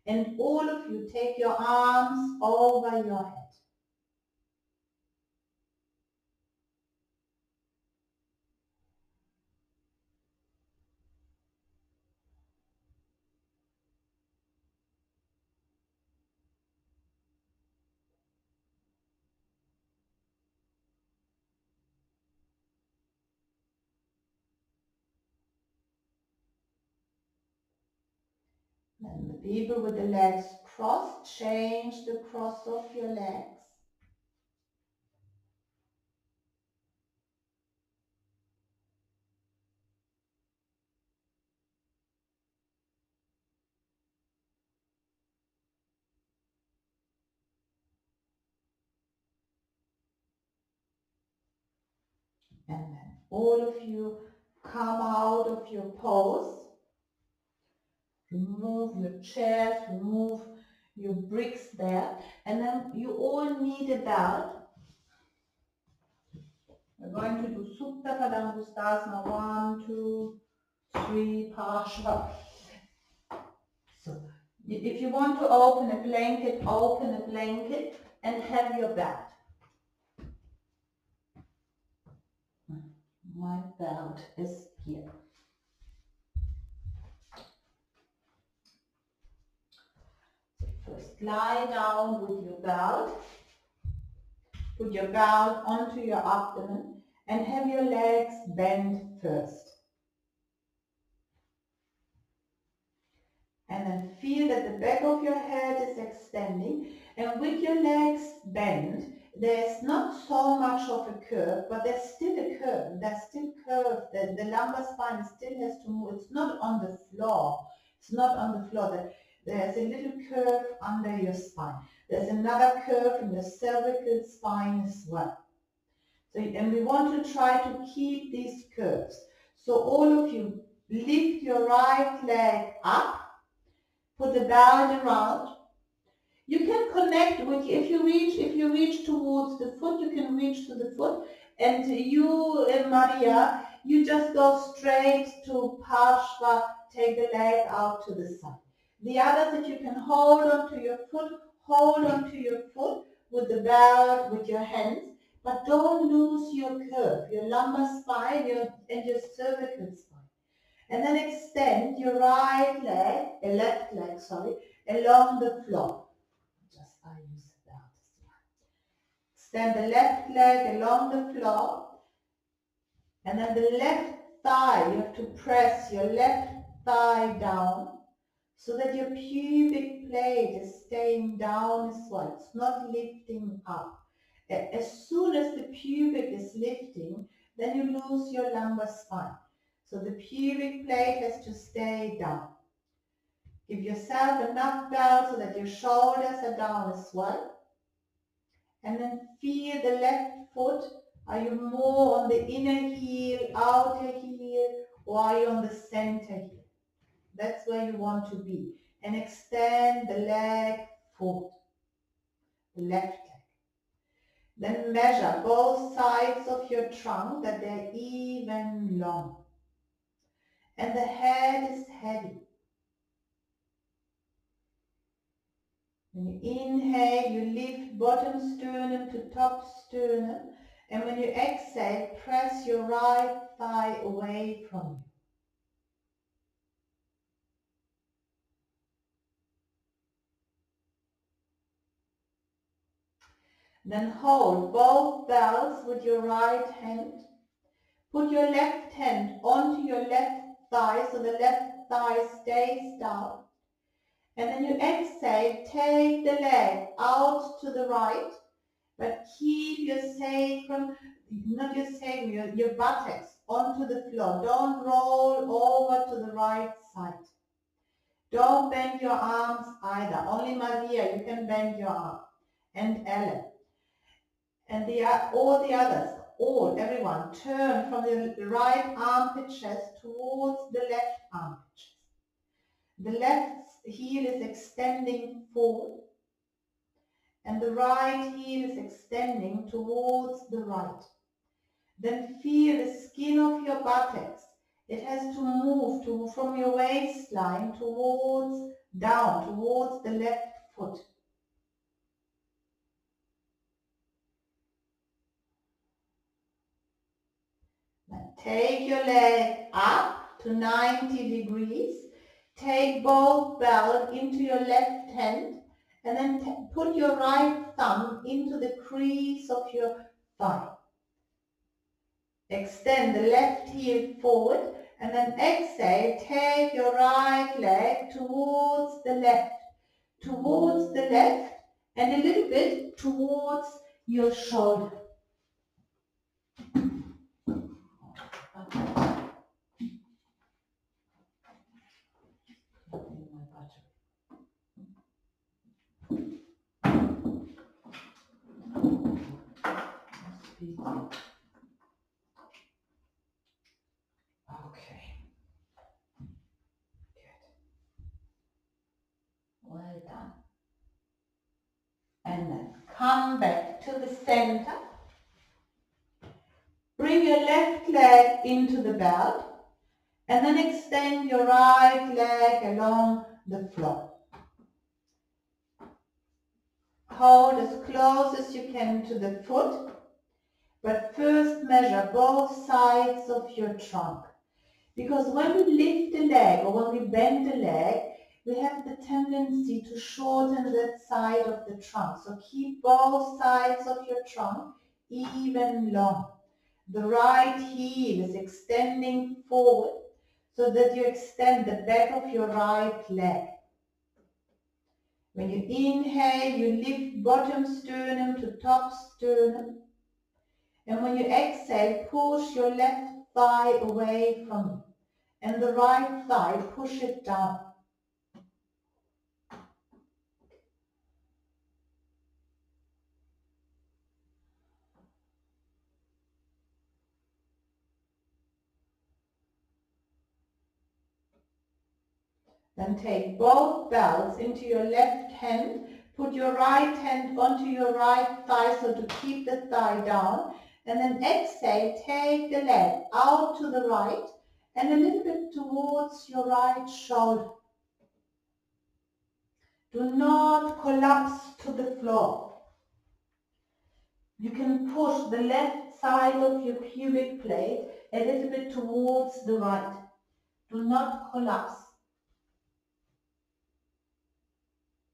[SPEAKER 1] And all of you take your arms over your head. And the people with the legs crossed, change the cross of your legs. And then all of you come out of your pose. Remove your chairs, remove your bricks there. And then you all need a belt. We're going to do Supta Padangustasana. 1, 2, 3, Parsva. So if you want to open a blanket and have your belt. My belt is here. First, lie down with your belt. Put your belt onto your abdomen and have your legs bent first. And then feel that the back of your head is extending, and with your legs bent, there's not so much of a curve, but there's still a curve. There's still curve. The lumbar spine still has to move. It's not on the floor. It's not on the floor. There's a little curve under your spine. There's another curve in the cervical spine as well. So, and we want to try to keep these curves. So all of you lift your right leg up. Put the belt around. You can connect with, if you reach towards the foot, you can reach to the foot. And you, Maria, you just go straight to Parshva, take the leg out to the side. The others, if you can hold onto your foot, hold onto your foot with the belt, with your hands, but don't lose your curve, your lumbar spine and your cervical spine. And then extend your left leg, along the floor. Just I use that. Extend the left leg along the floor. And then the left thigh, you have to press your left thigh down so that your pubic plate is staying down as well. It's not lifting up. As soon as the pubic is lifting, then you lose your lumbar spine. So the pubic plate has to stay down. Give yourself enough belt so that your shoulders are down as well. And then feel the left foot. Are you more on the inner heel, outer heel, or are you on the center heel? That's where you want to be. And extend the leg forward, the left leg. Then measure both sides of your trunk that they're even long. And the head is heavy. When you inhale, you lift bottom sternum to top sternum. And when you exhale, press your right thigh away from you. Then hold both belts with your right hand. Put your left hand onto your left thigh so the left thigh stays down. And then you exhale, take the leg out to the right, but keep your sacrum, not your sacrum, your buttocks onto the floor. Don't roll over to the right side. Don't bend your arms either. Only Maria, you can bend your arm.
[SPEAKER 2] and Ellen. And everyone, turn from the right armpit chest towards the left armpit chest. The left heel is extending forward, and the right heel is extending towards the right. Then feel the skin of your buttocks. It has to move from your waistline down towards the left foot. Then take your leg up to 90 degrees. Take both belts into your left hand and then put your right thumb into the crease of your thigh. Extend the left heel forward and then exhale, take your right leg towards the left, and a little bit towards your shoulder. Okay. Good. Well done. And then come back to the center. Bring your left leg into the belt and then extend your right leg along the floor. Hold as close as you can to the foot, but first measure both sides of your trunk. Because when we lift the leg or when we bend the leg, we have the tendency to shorten that side of the trunk. So keep both sides of your trunk even long. The right heel is extending forward so that you extend the back of your right leg. When you inhale, you lift bottom sternum to top sternum. And when you exhale, push your left thigh away from you. And the right thigh, push it down. Then take both belts into your left hand. Put your right hand onto your right thigh so to keep the thigh down. And then exhale, take the leg out to the right and a little bit towards your right shoulder. Do not collapse to the floor. You can push the left side of your pubic plate a little bit towards the right. Do not collapse.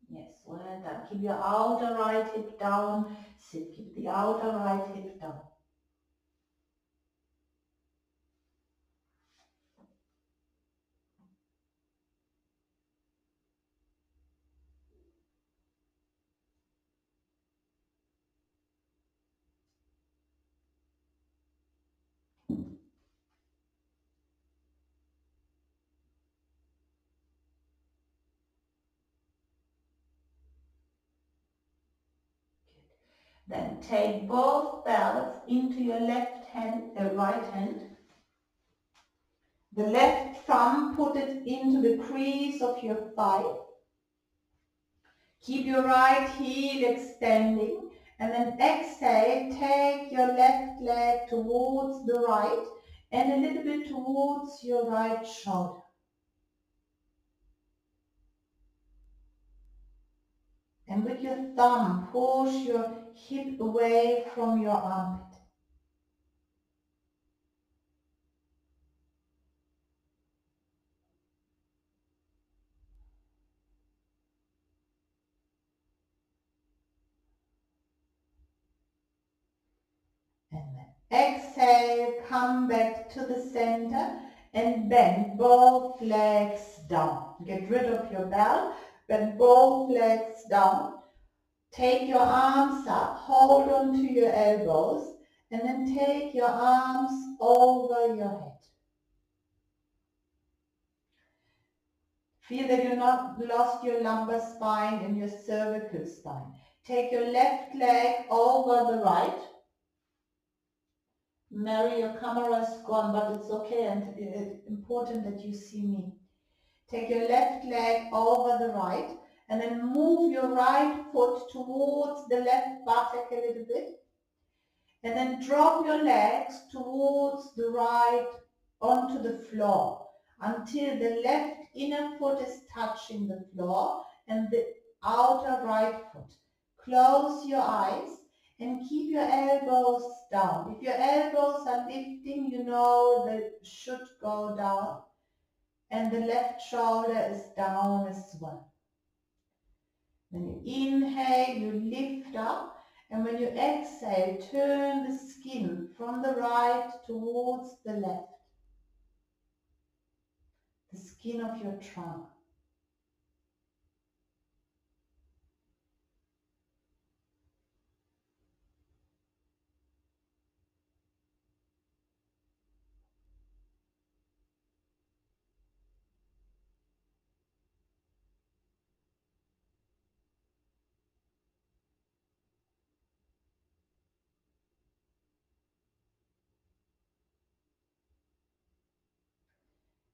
[SPEAKER 2] Yes, well done. Keep your outer right hip down. Sit. Keep the outer right hip down. Then take both belts into your left hand, right hand. The left thumb, put it into the crease of your thigh. Keep your right heel extending and then exhale, take your left leg towards the right and a little bit towards your right shoulder. And with your thumb, push your hip away from your armpit. And then exhale, come back to the center and bend both legs down. Get rid of your belt, bend both legs down. Take your arms up, hold on to your elbows, and then take your arms over your head. Feel that you've not lost your lumbar spine and your cervical spine. Take your left leg over the right. Mary, your camera is gone, but it's okay, and it's important that you see me. Take your left leg over the right, and then move your right foot towards the left buttock a little bit. And then drop your legs towards the right onto the floor until the left inner foot is touching the floor and the outer right foot. Close your eyes and keep your elbows down. If your elbows are lifting, you know they should go down, and the left shoulder is down as well. When you inhale, you lift up. And when you exhale, turn the skin from the right towards the left, the skin of your trunk.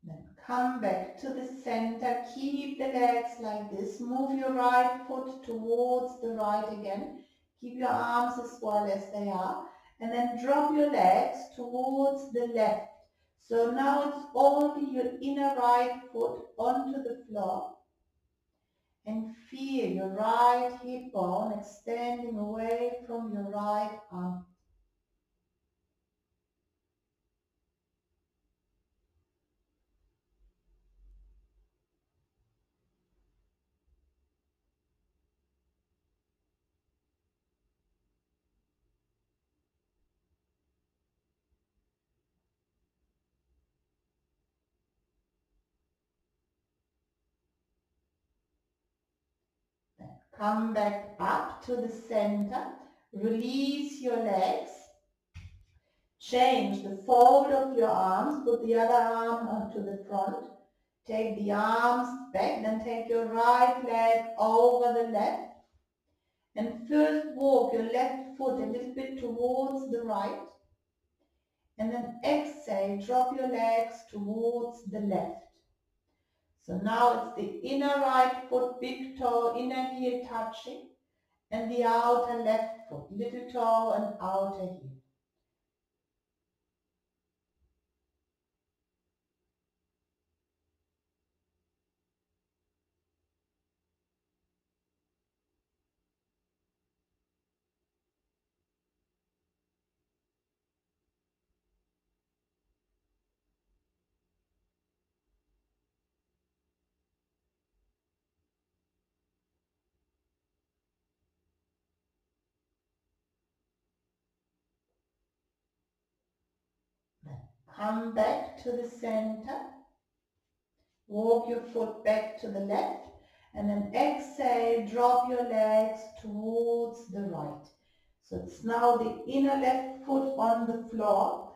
[SPEAKER 2] Then come back to the center, keep the legs like this, move your right foot towards the right again, keep your arms as well as they are, and then drop your legs towards the left. So now it's only your inner right foot onto the floor, and feel your right hip bone extending away from your right arm. Come back up to the center, release your legs, change the fold of your arms, put the other arm onto the front, take the arms back, then take your right leg over the left, and first walk your left foot a little bit towards the right, and then exhale, drop your legs towards the left. So now it's the inner right foot, big toe, inner heel touching, and the outer left foot, little toe and outer heel. Come back to the center, walk your foot back to the left, and then exhale, drop your legs towards the right. So it's now the inner left foot on the floor,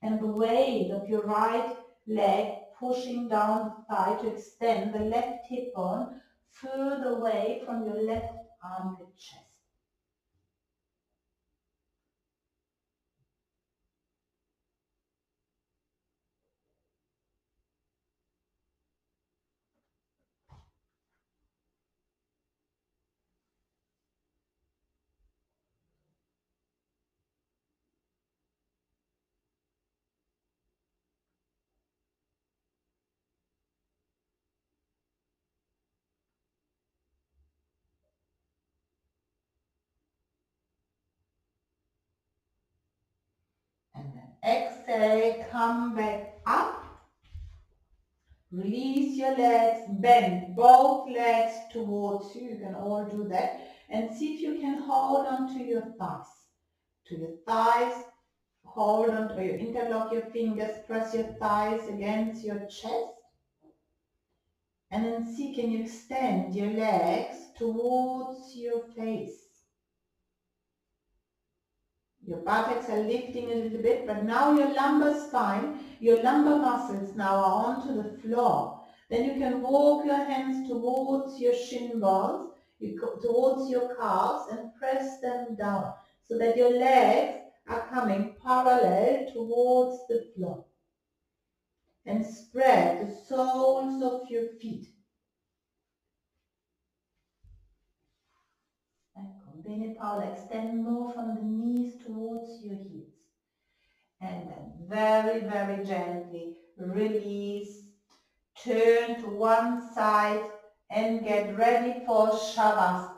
[SPEAKER 2] and the weight of your right leg pushing down the thigh to extend the left hip bone further away from your left armpit chest. And then exhale, come back up. Release your legs, bend both legs towards you. You can all do that. And see if you can hold on to your thighs. To your thighs, hold on to your interlock your fingers, press your thighs against your chest. And then see, can you extend your legs towards your face? Your buttocks are lifting a little bit, but now your lumbar spine, your lumbar muscles now are onto the floor. Then you can walk your hands towards your shin bones. You go towards your calves and press them down so that your legs are coming parallel towards the floor. And spread the soles of your feet. Ecco, bene Paola, extend more from the knees towards your heels. And then very, very gently release, turn to one side and get ready for Shavasana.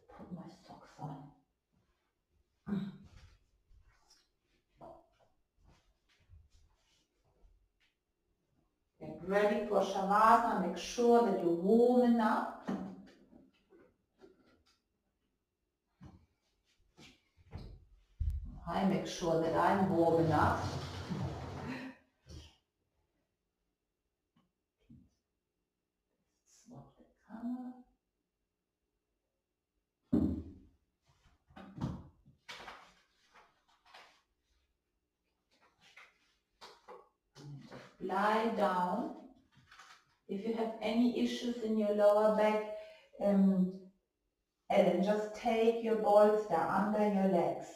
[SPEAKER 2] Put my socks on. Get ready for Shavasana. Make sure that you're warm enough. I make sure that I'm warm enough. Swap the camera. Lie down. If you have any issues in your lower back, Ellen, just take your bolster under your legs.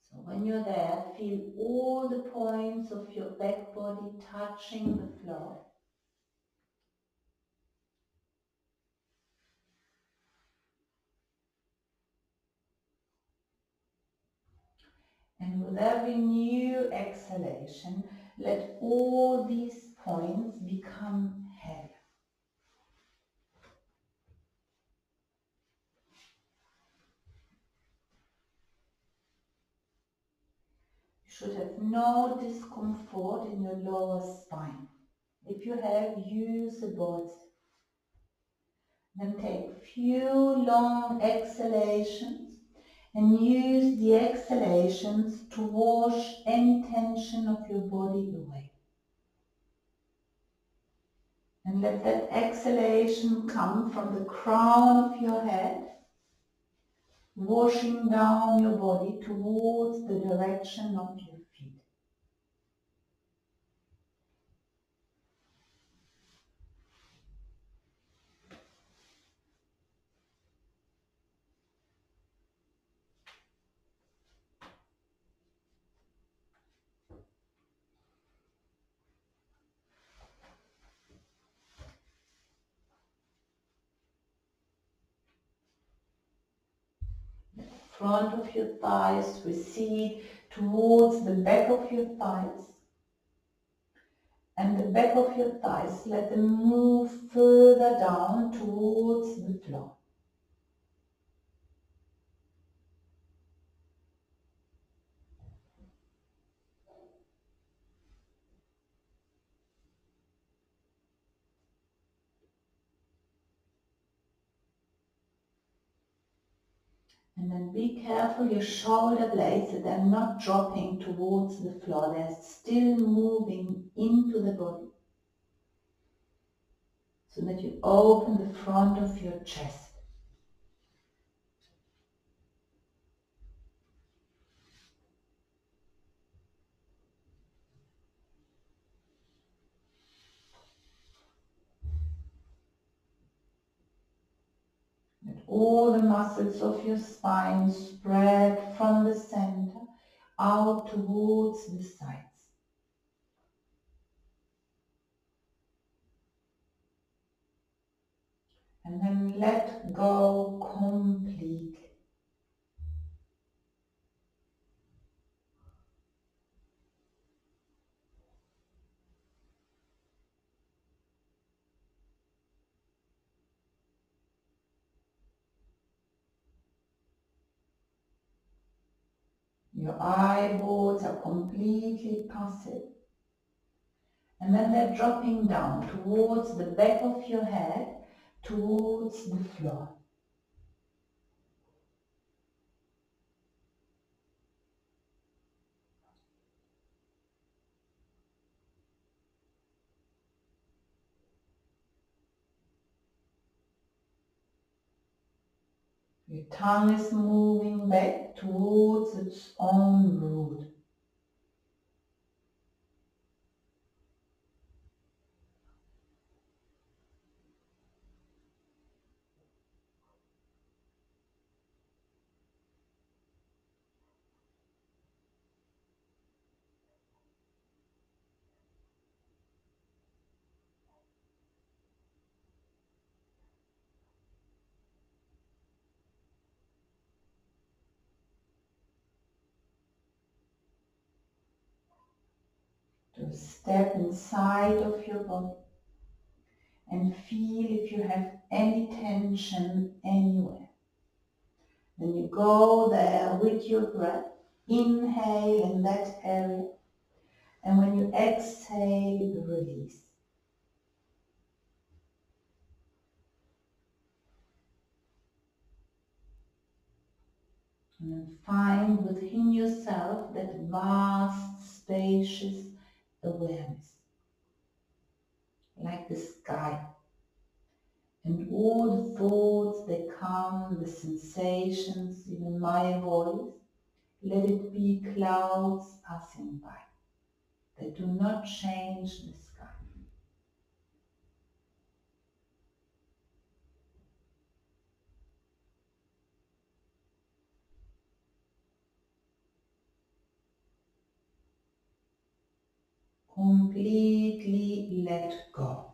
[SPEAKER 2] So when you're there, feel all the points of your back body touching the floor. And with every new exhalation, let all these points become heavier. You should have no discomfort in your lower spine. If you have, use the bolster. Then take few long exhalations and use the exhalations to wash any tension of your body away. And let that exhalation come from the crown of your head, washing down your body towards the direction of your feet. Front of your thighs recede towards the back of your thighs. And the back of your thighs, let them move further down towards the floor. And then be careful your shoulder blades that they're not dropping towards the floor. They're still moving into the body. So that you open the front of your chest. Let all the muscles of your spine spread from the center out towards the sides. And then let go completely. Your eyeballs are completely passive. And then they're dropping down towards the back of your head, towards the floor.
[SPEAKER 1] Your tongue is moving back towards its own root. To step inside of your body and feel if you have any tension anywhere. Then you go there with your breath. Inhale in that area. And when you exhale, release. And then find within yourself that vast, spacious awareness, like the sky. And all the thoughts that come, the sensations, even my voice, let it be clouds passing by. They do not change the sky. Completely let go.